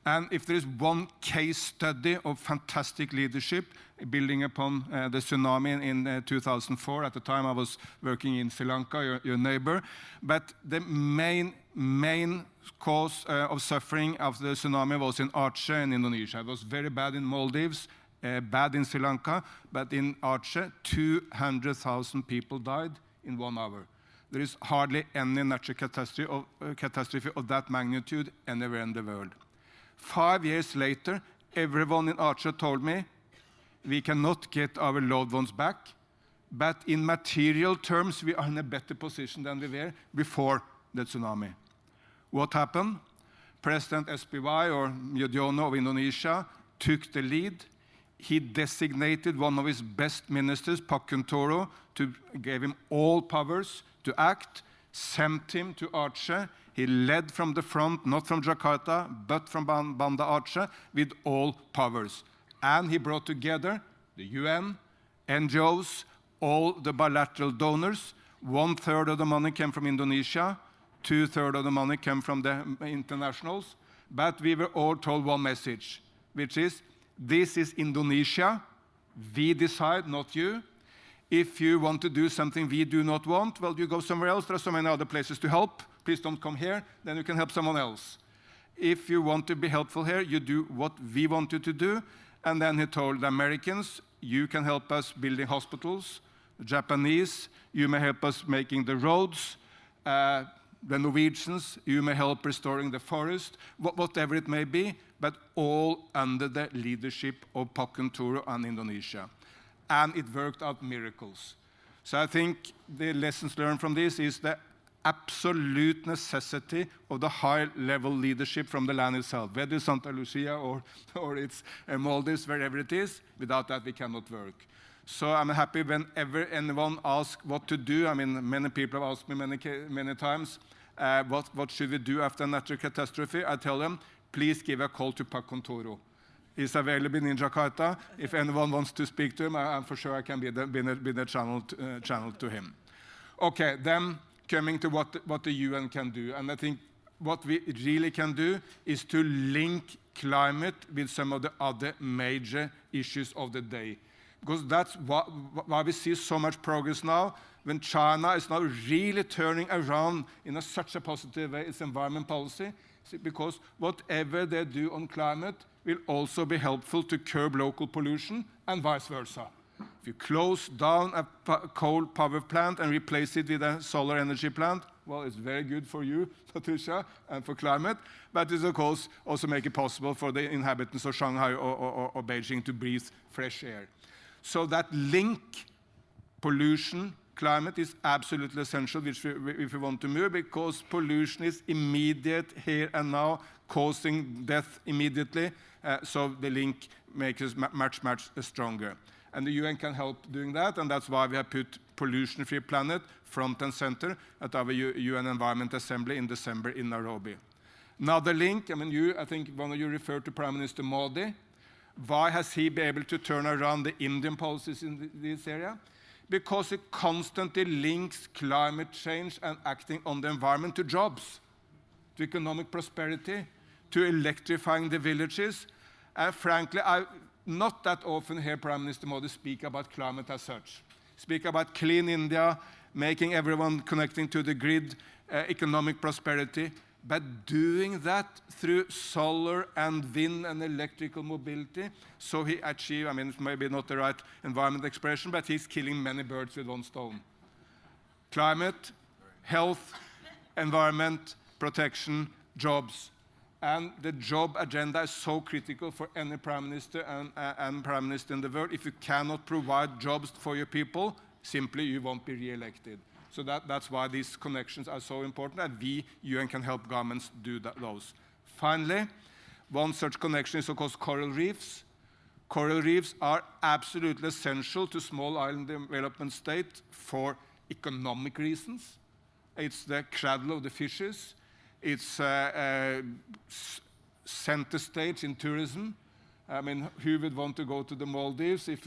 And if there is one case study of fantastic leadership, building upon the tsunami in 2004, at the time I was working in Sri Lanka, your neighbor, but the main cause of suffering after the tsunami was in Aceh in Indonesia. It was very bad in Maldives, bad in Sri Lanka, but in Aceh, 200,000 people died in 1 hour. There is hardly any natural catastrophe of that magnitude anywhere in the world. 5 years later, everyone in Aceh told me, we cannot get our loved ones back, but in material terms, we are in a better position than we were before the tsunami. What happened? President SPY, or Yudhoyono of Indonesia, took the lead. He designated one of his best ministers, Pak Kuntoro, to give him all powers to act, sent him to Aceh. He led from the front, not from Jakarta, but from Banda Aceh, with all powers. And he brought together the UN, NGOs, all the bilateral donors. 1/3 of the money came from Indonesia, 2/3 of the money came from the internationals. But we were all told one message, which is, this is Indonesia. We decide, not you. If you want to do something we do not want, well, you go somewhere else. There are so many other places to help. Please don't come here. Then you can help someone else. If you want to be helpful here, you do what we want you to do. And then he told the Americans, you can help us building hospitals. The Japanese, you may help us making the roads. The Norwegians, you may help restoring the forest, whatever it may be, but all under the leadership of Pak Kuntoro and Indonesia. And it worked out miracles. So I think the lessons learned from this is the absolute necessity of the high-level leadership from the land itself, whether it's Santa Lucia or it's Maldives, wherever it is. Without that, we cannot work. So I'm happy whenever anyone asks what to do. I mean, many people have asked me many times, what should we do after a natural catastrophe? I tell them, please give a call to Pak Kuntoro. He's available in Jakarta. If anyone wants to speak to him, I'm for sure I can be the channel to him. Okay, then coming to what the UN can do. And I think what we really can do is to link climate with some of the other major issues of the day. Because that's why we see so much progress now, when China is now really turning around in such a positive way its environment policy, because whatever they do on climate will also be helpful to curb local pollution and vice versa. If you close down a coal power plant and replace it with a solar energy plant, well, it's very good for you, Patricia, and for climate, but it, of course, also make it possible for the inhabitants of Shanghai or Beijing to breathe fresh air. So that link, pollution, climate, is absolutely essential if we want to move, because pollution is immediate here and now, causing death immediately. So the link makes us much stronger. And the UN can help doing that, and that's why we have put Pollution-Free Planet front and center at our UN Environment Assembly in December in Nairobi. Now the link, I think one of you referred to Prime Minister Modi. Why has he been able to turn around the Indian policies in this area? Because it constantly links climate change and acting on the environment to jobs, to economic prosperity, to electrifying the villages. And frankly, I not that often hear Prime Minister Modi speak about climate as such. Speak about clean India, making everyone connecting to the grid, economic prosperity, but doing that through solar and wind and electrical mobility. So he achieved, it's maybe not the right environment expression, but he's killing many birds with one stone. Climate, health, environment, protection, jobs. And the job agenda is so critical for any prime minister and prime minister in the world. If you cannot provide jobs for your people, simply you won't be re-elected. So that's why these connections are so important, and we, UN, can help governments do those. Finally, one such connection is, of course, coral reefs. Coral reefs are absolutely essential to small island development states for economic reasons. It's the cradle of the fishes. It's center stage in tourism. I mean, who would want to go to the Maldives if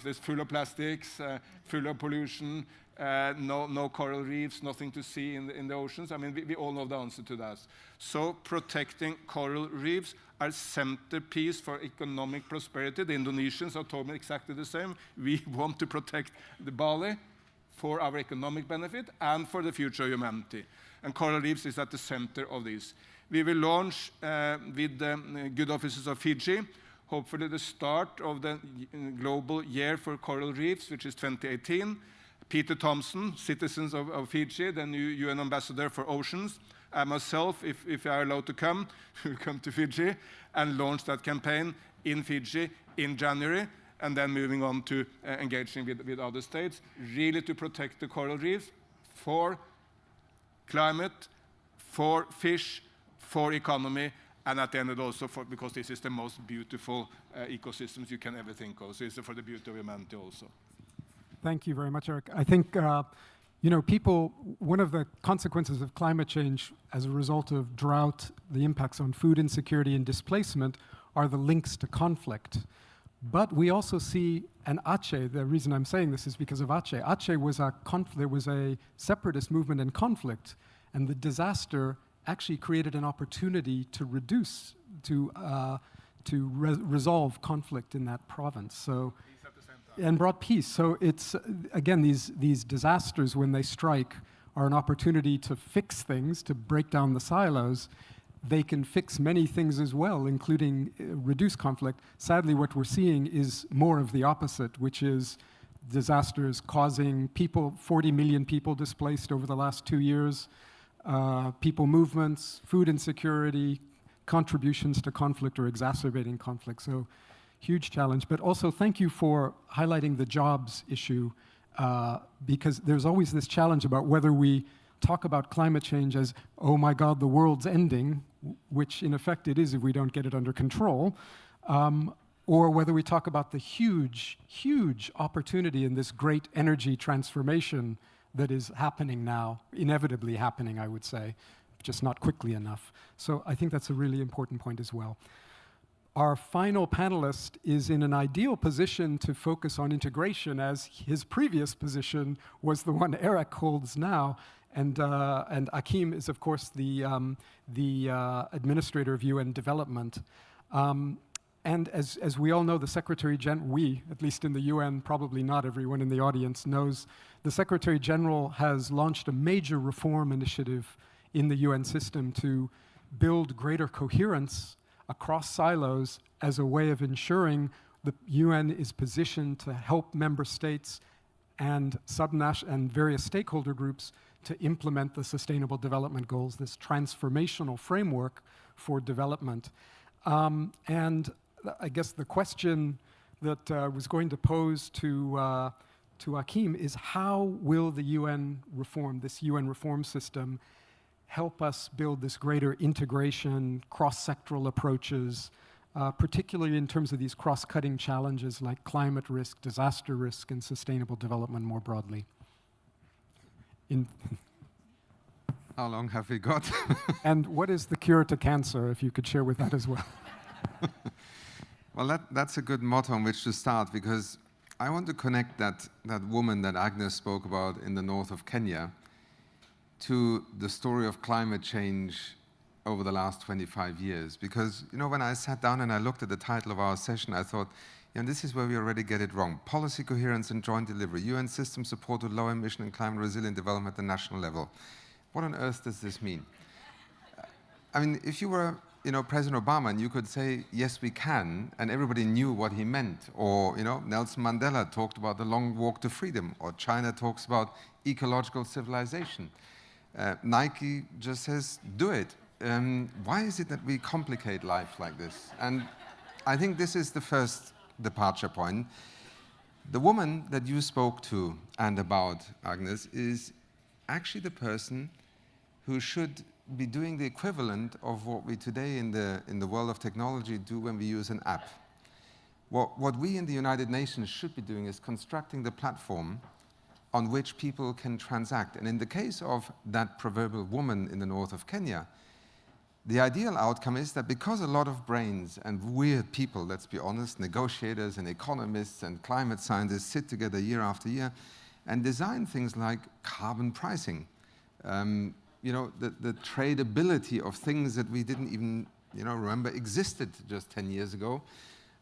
there's full of plastics, full of pollution, no coral reefs, nothing to see in the oceans? I mean, we all know the answer to that. So protecting coral reefs are centerpiece for economic prosperity. The Indonesians have told me exactly the same. We want to protect the Bali for our economic benefit and for the future of humanity. And coral reefs is at the center of this. We will launch with the good offices of Fiji, hopefully the start of the global year for coral reefs, which is 2018. Peter Thompson, citizens of Fiji, the new UN ambassador for oceans, and myself, if I are allowed to come, will come to Fiji and launch that campaign in Fiji in January, and then moving on to engaging with other states, really to protect the coral reefs for climate, for fish, for economy, and at the end also because this is the most beautiful ecosystems you can ever think of. So it's for the beauty of humanity also. Thank you very much, Eric. I think, one of the consequences of climate change as a result of drought, the impacts on food insecurity and displacement are the links to conflict. But we also see, and Aceh, the reason I'm saying this is because of Aceh. Aceh was there was a separatist movement in conflict, and the disaster actually created an opportunity to resolve conflict in that province. So, and brought peace. So it's, again, these disasters, when they strike, are an opportunity to fix things, to break down the silos. They can fix many things as well, including reduce conflict. Sadly, what we're seeing is more of the opposite, which is disasters causing 40 million people displaced over the last 2 years, people movements, food insecurity, contributions to conflict or exacerbating conflict. So huge challenge. But also thank you for highlighting the jobs issue, because there's always this challenge about whether we talk about climate change as, oh my God, the world's ending, which in effect it is if we don't get it under control, or whether we talk about the huge, huge opportunity in this great energy transformation that is happening now, inevitably happening, I would say, just not quickly enough. So I think that's a really important point as well. Our final panelist is in an ideal position to focus on integration, as his previous position was the one Eric holds now. And Akim is, of course, the administrator of UN development. And as we all know, the Secretary General, we, at least in the UN, probably not everyone in the audience knows, the Secretary General has launched a major reform initiative in the UN system to build greater coherence across silos as a way of ensuring the UN is positioned to help member states and various stakeholder groups to implement the Sustainable Development Goals, this transformational framework for development. And I guess the question that I was going to pose to Akim is, how will the UN reform, this UN reform system, help us build this greater integration, cross-sectoral approaches, particularly in terms of these cross-cutting challenges like climate risk, disaster risk, and sustainable development more broadly? How long have we got? And what is the cure to cancer, if you could share with that as well? Well, that's a good motto on which to start, because I want to connect that woman that Agnes spoke about in the north of Kenya to the story of climate change over the last 25 years. Because, when I sat down and I looked at the title of our session, I thought, this is where we already get it wrong. Policy coherence and joint delivery, UN system support to low emission and climate resilient development at the national level. What on earth does this mean? I mean, if you were, President Obama, and you could say, yes, we can, and everybody knew what he meant. Or, Nelson Mandela talked about the long walk to freedom, or China talks about ecological civilization. Nike just says, do it. Why is it that we complicate life like this? And I think this is the first departure point. The woman that you spoke to and about, Agnes, is actually the person who should be doing the equivalent of what we today in the world of technology do when we use an app. What we in the United Nations should be doing is constructing the platform on which people can transact. And in the case of that proverbial woman in the north of Kenya, the ideal outcome is that because a lot of brains and weird people, let's be honest, negotiators and economists and climate scientists sit together year after year and design things like carbon pricing, you know, the tradability of things that we didn't even, you know, remember existed just 10 years ago,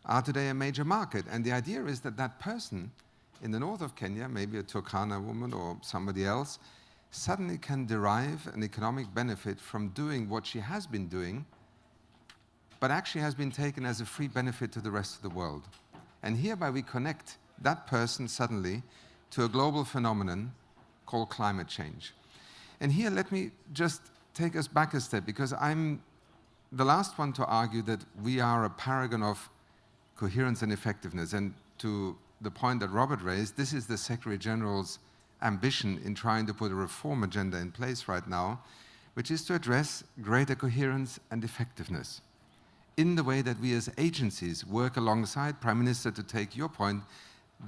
are today a major market. And the idea is that that person in the north of Kenya, maybe a Turkana woman or somebody else, suddenly can derive an economic benefit from doing what she has been doing, but actually has been taken as a free benefit to the rest of the world. And hereby we connect that person suddenly to a global phenomenon called climate change. And here, let me just take us back a step, because I'm the last one to argue that we are a paragon of coherence and effectiveness. And to the point that Robert raised, this is the Secretary General's ambition in trying to put a reform agenda in place right now, which is to address greater coherence and effectiveness in the way that we as agencies work alongside, Prime Minister, to take your point,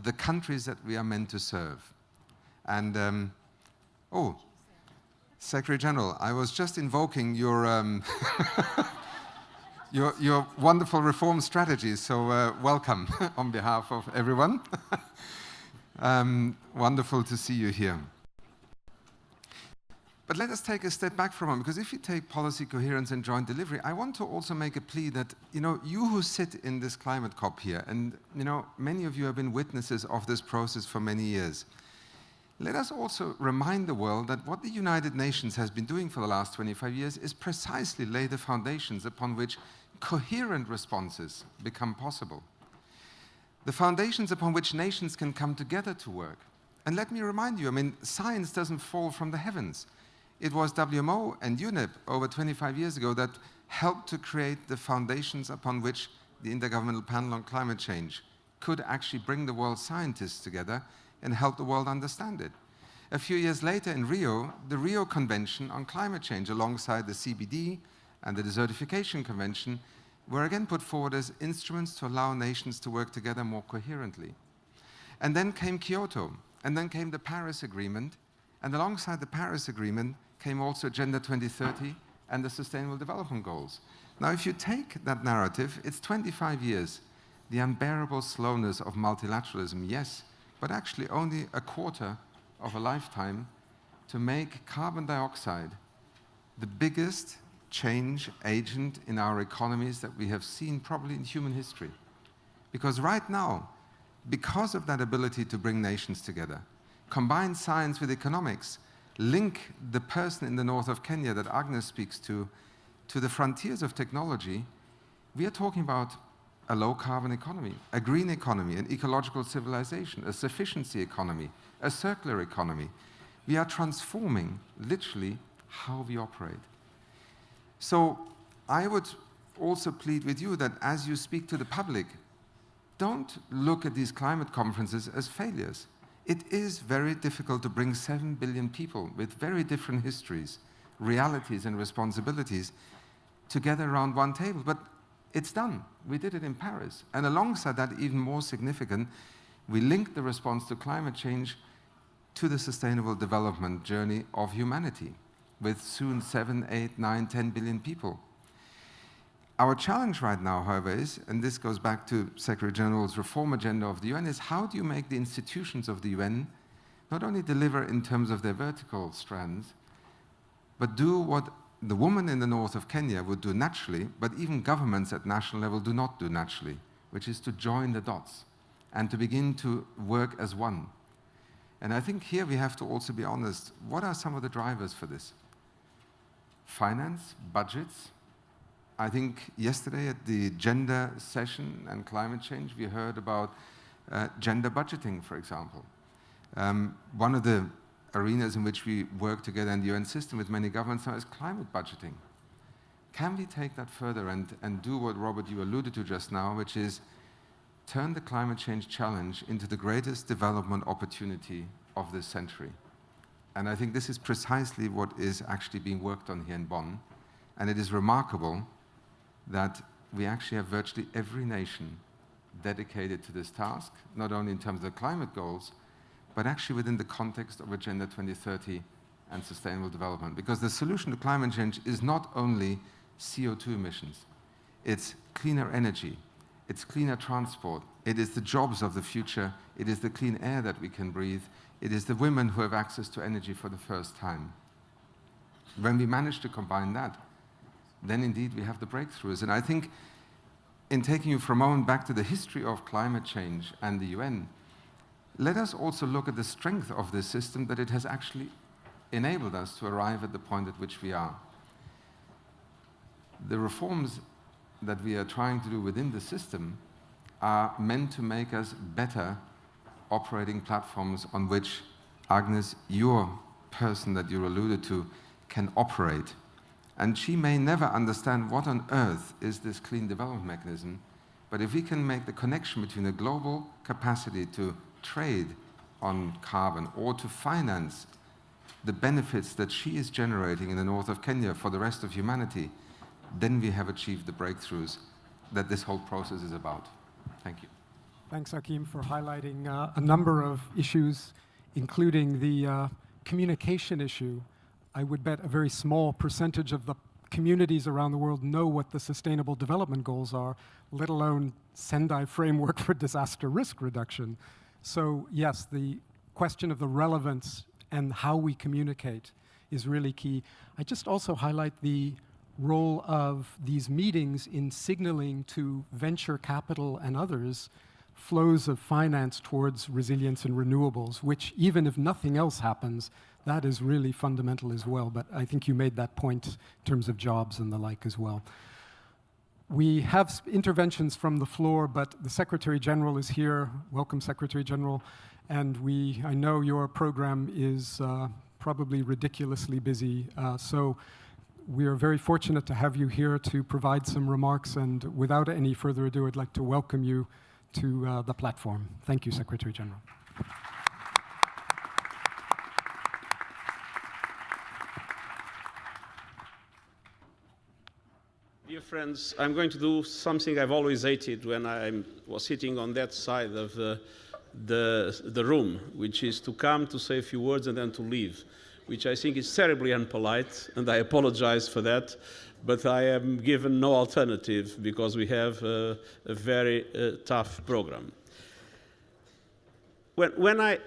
the countries that we are meant to serve. And, oh, Secretary General, I was just invoking your, your wonderful reform strategies, so welcome on behalf of everyone. Wonderful to see you here. But let us take a step back for a moment, because if you take policy coherence and joint delivery, I want to also make a plea that, you know, you who sit in this climate COP here, and, you know, many of you have been witnesses of this process for many years. Let us also remind the world that what the United Nations has been doing for the last 25 years is precisely lay the foundations upon which coherent responses become possible. The foundations upon which nations can come together to work. And let me remind you, I mean, science doesn't fall from the heavens. It was WMO and UNEP over 25 years ago that helped to create the foundations upon which the Intergovernmental Panel on Climate Change could actually bring the world's scientists together and help the world understand it. A few years later in Rio, the Rio Convention on Climate Change, alongside the CBD and the Desertification Convention, were again put forward as instruments to allow nations to work together more coherently. And then came Kyoto, and then came the Paris Agreement, and alongside the Paris Agreement came also Agenda 2030 and the Sustainable Development Goals. Now, if you take that narrative, it's 25 years. The unbearable slowness of multilateralism, yes, but actually only a quarter of a lifetime to make carbon dioxide the biggest change agent in our economies that we have seen probably in human history. Because right now, because of that ability to bring nations together, combine science with economics, link the person in the north of Kenya that Agnes speaks to the frontiers of technology, we are talking about a low-carbon economy, a green economy, an ecological civilization, a sufficiency economy, a circular economy. We are transforming, literally, how we operate. So I would also plead with you that as you speak to the public, don't look at these climate conferences as failures. It is very difficult to bring 7 billion people with very different histories, realities, and responsibilities together around one table. But it's done. We did it in Paris. And alongside that, even more significant, we linked the response to climate change to the sustainable development journey of humanity, with soon 7, 8, 9, 10 billion people. Our challenge right now, however, is, and this goes back to Secretary General's reform agenda of the UN, is how do you make the institutions of the UN not only deliver in terms of their vertical strands, but do what the woman in the north of Kenya would do naturally, but even governments at national level do not do naturally, which is to join the dots and to begin to work as one. And I think here we have to also be honest, what are some of the drivers for this? Finance, budgets. I think yesterday at the gender session and climate change, we heard about gender budgeting, for example. One of the arenas in which we work together in the UN system with many governments now is climate budgeting. Can we take that further and do what, Robert, you alluded to just now, which is turn the climate change challenge into the greatest development opportunity of this century? And I think this is precisely what is actually being worked on here in Bonn. And it is remarkable that we actually have virtually every nation dedicated to this task, not only in terms of the climate goals, but actually within the context of Agenda 2030 and sustainable development. Because the solution to climate change is not only CO2 emissions. It's cleaner energy. It's cleaner transport. It is the jobs of the future. It is the clean air that we can breathe. It is the women who have access to energy for the first time. When we manage to combine that, then indeed we have the breakthroughs. And I think in taking you for a moment back to the history of climate change and the UN, let us also look at the strength of this system, that it has actually enabled us to arrive at the point at which we are. The reforms that we are trying to do within the system are meant to make us better operating platforms on which, Agnes, your person that you alluded to, can operate. And she may never understand what on earth is this clean development mechanism, but if we can make the connection between a global capacity to trade on carbon or to finance the benefits that she is generating in the north of Kenya for the rest of humanity, then we have achieved the breakthroughs that this whole process is about. Thank you. Thanks, Hakim, for highlighting a number of issues, including the communication issue. I would bet a very small percentage of the communities around the world know what the Sustainable Development Goals are, let alone Sendai Framework for Disaster Risk Reduction. So yes, the question of the relevance and how we communicate is really key. I just also highlight the role of these meetings in signaling to venture capital and others flows of finance towards resilience and renewables, which even if nothing else happens, that is really fundamental as well. But I think you made that point in terms of jobs and the like as well. We have interventions from the floor, but the Secretary General is here. Welcome, Secretary General. And I know your program is probably ridiculously busy. So we are very fortunate to have you here to provide some remarks. And without any further ado, I'd like to welcome you to the platform. Thank you, Secretary General. Dear friends, I'm going to do something I've always hated when I was sitting on that side of the room, which is to come to say a few words and then to leave, which I think is terribly unpolite, and I apologize for that, but I am given no alternative because we have a very tough program. When I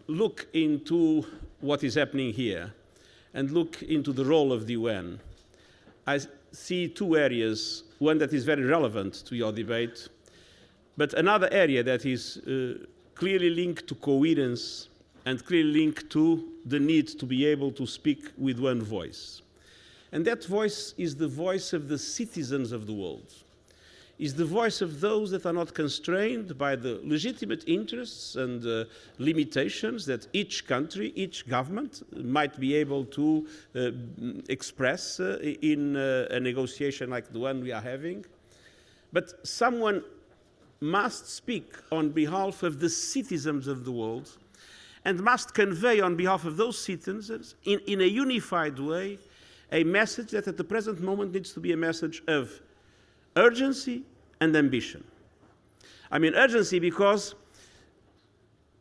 look into what is happening here and look into the role of the UN, I see two areas, one that is very relevant to your debate, but another area that is clearly linked to coherence and clearly linked to the need to be able to speak with one voice. And that voice is the voice of the citizens of the world, is the voice of those that are not constrained by the legitimate interests and limitations that each country, each government might be able to express in a negotiation like the one we are having. But someone must speak on behalf of the citizens of the world and must convey on behalf of those citizens in a unified way a message that at the present moment needs to be a message of urgency and ambition. I mean urgency because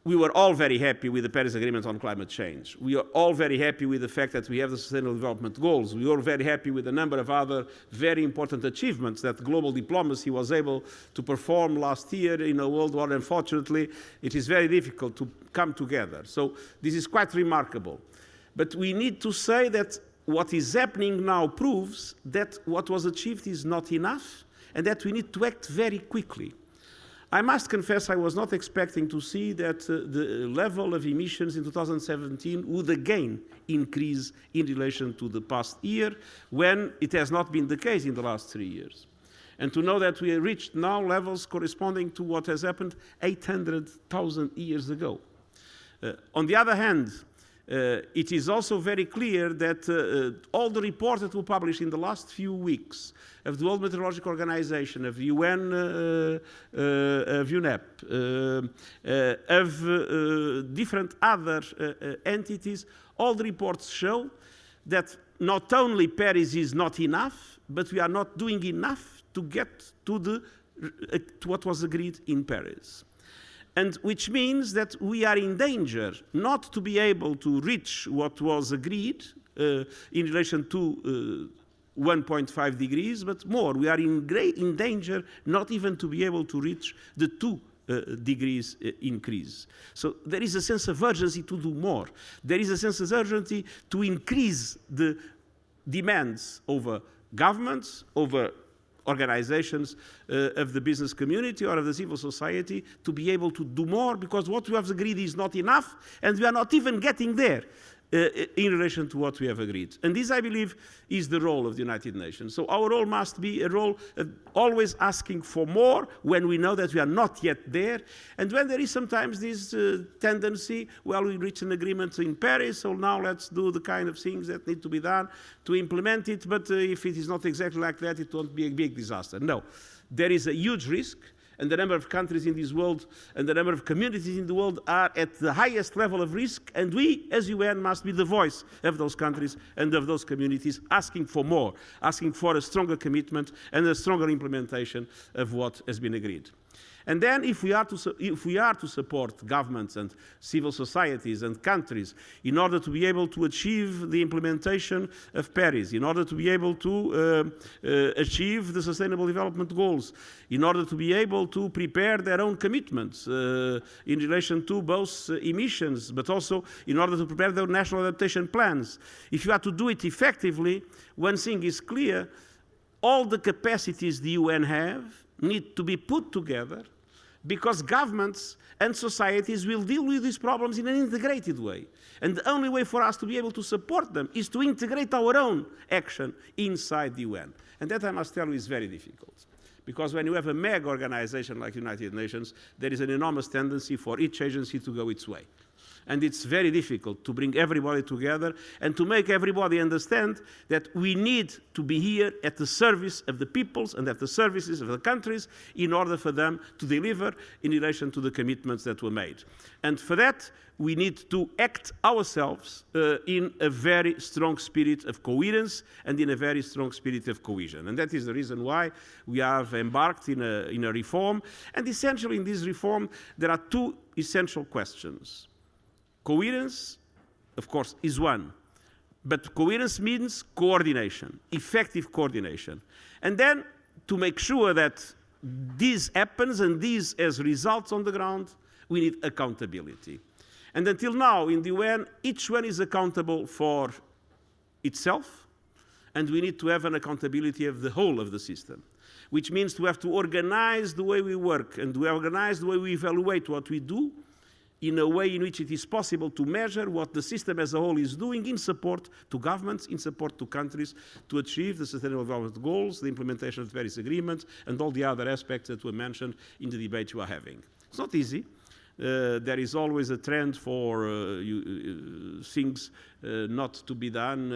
we were all very happy with the Paris Agreement on climate change. We are all very happy with the fact that we have the Sustainable Development Goals. We are very happy with a number of other very important achievements that global diplomacy was able to perform last year in a world where, unfortunately, it is very difficult to come together. So this is quite remarkable. But we need to say that what is happening now proves that what was achieved is not enough and that we need to act very quickly. I must confess I was not expecting to see that the level of emissions in 2017 would again increase in relation to the past year when it has not been the case in the last 3 years. And to know that we have reached now levels corresponding to what has happened 800,000 years ago. On the other hand, it is also very clear that all the reports that were published in the last few weeks of the World Meteorological Organization, of UN, of UNEP, of different other entities, all the reports show that not only Paris is not enough, but we are not doing enough to get to what was agreed in Paris. And which means that we are in danger not to be able to reach what was agreed in relation to 1.5 degrees, but more. We are in danger not even to be able to reach the 2 degrees increase. So there is a sense of urgency to do more. There is a sense of urgency to increase the demands over governments, over organizations of the business community or of the civil society to be able to do more, because what we have agreed is not enough, and we are not even getting there in relation to what we have agreed. And this, I believe, is the role of the United Nations. So our role must be a role of always asking for more when we know that we are not yet there. And when there is sometimes this tendency, well, we reached an agreement in Paris, so now let's do the kind of things that need to be done to implement it. But if it is not exactly like that, it won't be a big disaster. No, there is a huge risk. And the number of countries in this world and the number of communities in the world are at the highest level of risk, and we, as UN, must be the voice of those countries and of those communities, asking for more, asking for a stronger commitment and a stronger implementation of what has been agreed. And then if we are to support governments and civil societies and countries in order to be able to achieve the implementation of Paris, in order to be able to achieve the Sustainable Development Goals, in order to be able to prepare their own commitments in relation to both emissions, but also in order to prepare their national adaptation plans, if you are to do it effectively, one thing is clear: all the capacities the UN have need to be put together, because governments and societies will deal with these problems in an integrated way. And the only way for us to be able to support them is to integrate our own action inside the UN. And that, I must tell you, is very difficult. Because when you have a mega organization like the United Nations, there is an enormous tendency for each agency to go its way. And it's very difficult to bring everybody together and to make everybody understand that we need to be here at the service of the peoples and at the services of the countries in order for them to deliver in relation to the commitments that were made. And for that, we need to act ourselves in a very strong spirit of coherence and in a very strong spirit of cohesion. And that is the reason why we have embarked in a reform. And essentially in this reform, there are two essential questions. Coherence, of course, is one, but coherence means coordination, effective coordination. And then to make sure that this happens and this has results on the ground, we need accountability. And until now, in the UN, each one is accountable for itself, and we need to have an accountability of the whole of the system, which means to have to organize the way we work and to organize the way we evaluate what we do, in a way in which it is possible to measure what the system as a whole is doing in support to governments, in support to countries, to achieve the Sustainable Development Goals, the implementation of the Paris Agreement, and all the other aspects that were mentioned in the debate you are having. It's not easy. There is always a trend for things not to be done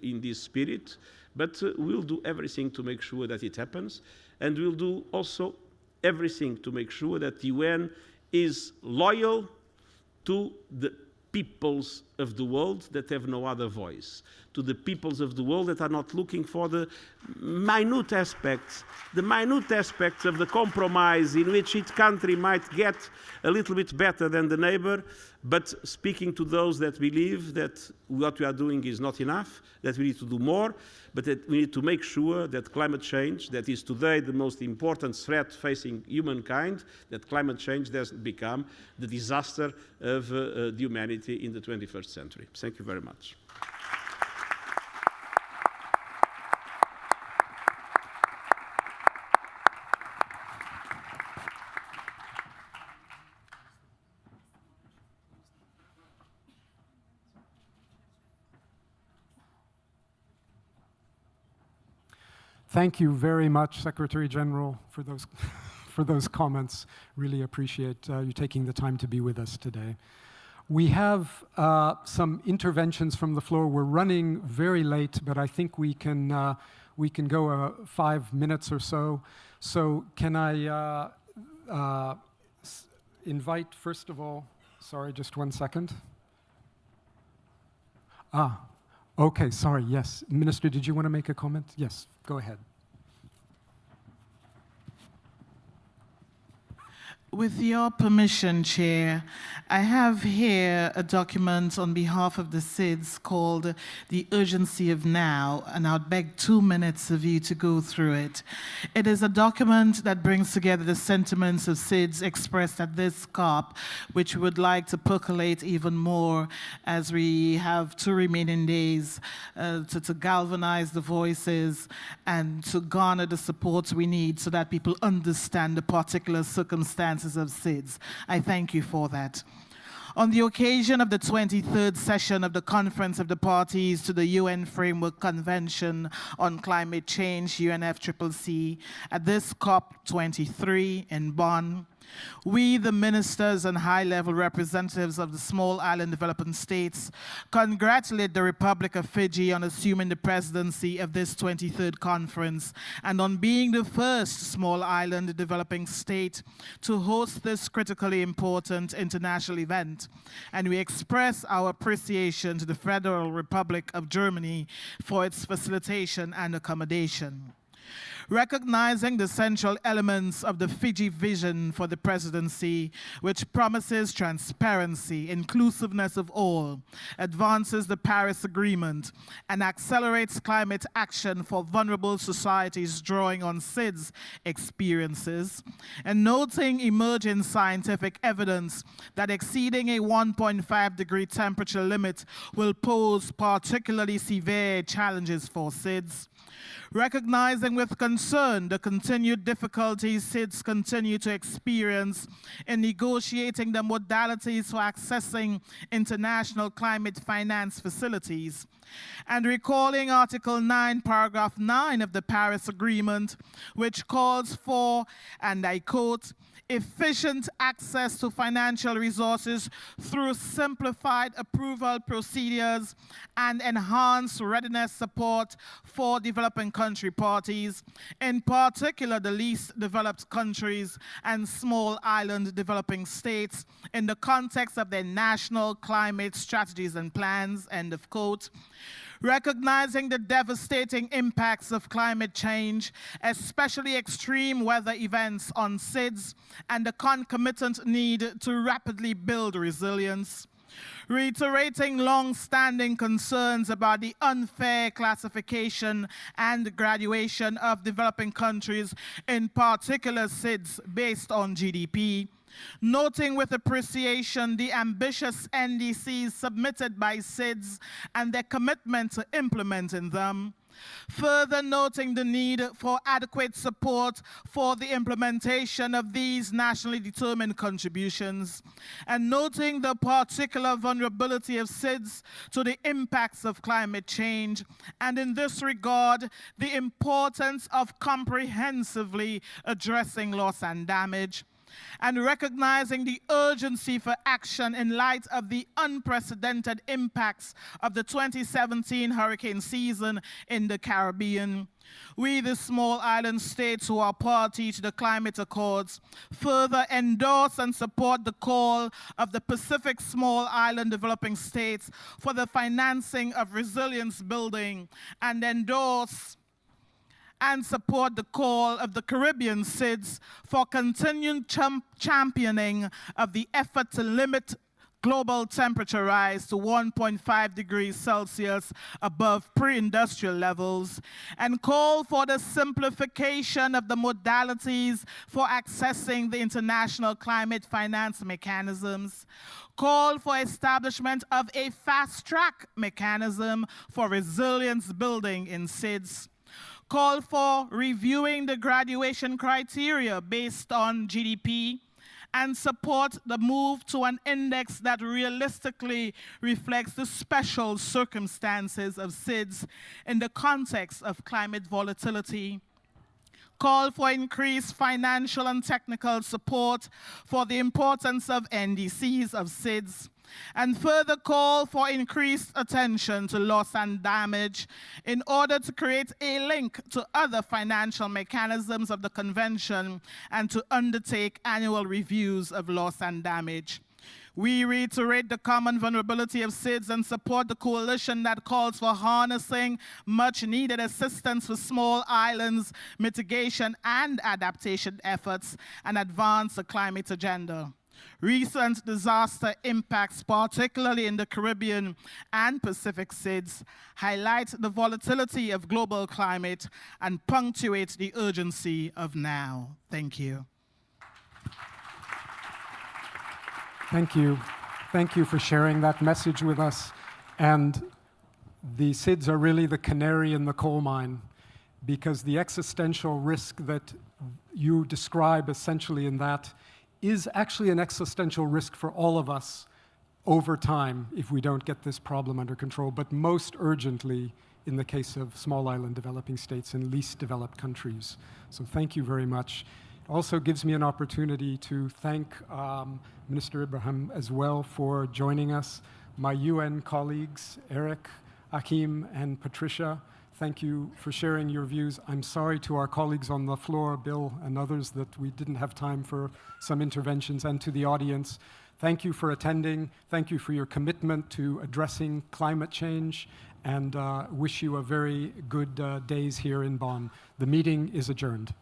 in this spirit, but we'll do everything to make sure that it happens, and we'll do also everything to make sure that the UN is loyal to the peoples of the world that have no other voice, to the peoples of the world that are not looking for the minute aspects of the compromise in which each country might get a little bit better than the neighbor, but speaking to those that believe that what we are doing is not enough, that we need to do more, but that we need to make sure that climate change, that is today the most important threat facing humankind, that climate change doesn't become the disaster of the humanity in the 21st century. Thank you very much. Thank you very much, Secretary General, for those comments. Really appreciate you taking the time to be with us today. We have some interventions from the floor. We're running very late, but I think we can go 5 minutes or so. So can I invite, first of all, sorry, just 1 second. Okay, sorry, yes. Minister, did you want to make a comment? Yes, go ahead. With your permission, Chair, I have here a document on behalf of the SIDS called The Urgency of Now, and I'd beg 2 minutes of you to go through it. It is a document that brings together the sentiments of SIDS expressed at this COP, which we would like to percolate even more as we have 2 remaining days to galvanize the voices and to garner the support we need so that people understand the particular circumstances of SIDS. I thank you for that. On the occasion of the 23rd session of the Conference of the Parties to the UN Framework Convention on Climate Change, UNFCCC, at this COP23 in Bonn, we, the ministers and high-level representatives of the small island developing states, congratulate the Republic of Fiji on assuming the presidency of this 23rd conference and on being the first small island developing state to host this critically important international event. And we express our appreciation to the Federal Republic of Germany for its facilitation and accommodation. Recognizing the central elements of the Fiji vision for the presidency, which promises transparency, inclusiveness of all, advances the Paris Agreement, and accelerates climate action for vulnerable societies drawing on SIDS experiences, and noting emerging scientific evidence that exceeding a 1.5-degree temperature limit will pose particularly severe challenges for SIDS. Recognizing with concern the continued difficulties SIDS continue to experience in negotiating the modalities for accessing international climate finance facilities, and recalling Article 9, Paragraph 9 of the Paris Agreement, which calls for, and I quote, efficient access to financial resources through simplified approval procedures and enhanced readiness support for developing country parties, in particular the least developed countries and small island developing states, in the context of their national climate strategies and plans, end of quote. Recognizing the devastating impacts of climate change, especially extreme weather events on SIDS, and the concomitant need to rapidly build resilience. Reiterating long-standing concerns about the unfair classification and graduation of developing countries, in particular SIDS, based on GDP. Noting with appreciation the ambitious NDCs submitted by SIDS and their commitment to implementing them. Further noting the need for adequate support for the implementation of these nationally determined contributions, and noting the particular vulnerability of SIDS to the impacts of climate change, and in this regard, the importance of comprehensively addressing loss and damage, and recognizing the urgency for action in light of the unprecedented impacts of the 2017 hurricane season in the Caribbean. We, the small island states who are party to the climate accords, further endorse and support the call of the Pacific small island developing states for the financing of resilience building, and endorse and support the call of the Caribbean SIDS for continued championing of the effort to limit global temperature rise to 1.5 degrees Celsius above pre-industrial levels, and call for the simplification of the modalities for accessing the international climate finance mechanisms, call for establishment of a fast-track mechanism for resilience building in SIDS, call for reviewing the graduation criteria based on GDP, and support the move to an index that realistically reflects the special circumstances of SIDS in the context of climate volatility. Call for increased financial and technical support for the importance of NDCs of SIDS, and further call for increased attention to loss and damage in order to create a link to other financial mechanisms of the Convention and to undertake annual reviews of loss and damage. We reiterate the common vulnerability of SIDS and support the coalition that calls for harnessing much-needed assistance for small islands, mitigation and adaptation efforts, and advance the climate agenda. Recent disaster impacts, particularly in the Caribbean and Pacific SIDS, highlight the volatility of global climate and punctuate the urgency of now. Thank you. Thank you. Thank you for sharing that message with us. And the SIDS are really the canary in the coal mine, because the existential risk that you describe essentially in that is actually an existential risk for all of us over time if we don't get this problem under control, but most urgently in the case of small island developing states and least developed countries. So thank you very much. It also gives me an opportunity to thank Minister Ibrahim as well for joining us. My UN colleagues, Eric, Akim, and Patricia, thank you for sharing your views. I'm sorry to our colleagues on the floor, Bill and others, that we didn't have time for some interventions, and to the audience. Thank you for attending. Thank you for your commitment to addressing climate change, and wish you a very good days here in Bonn. The meeting is adjourned.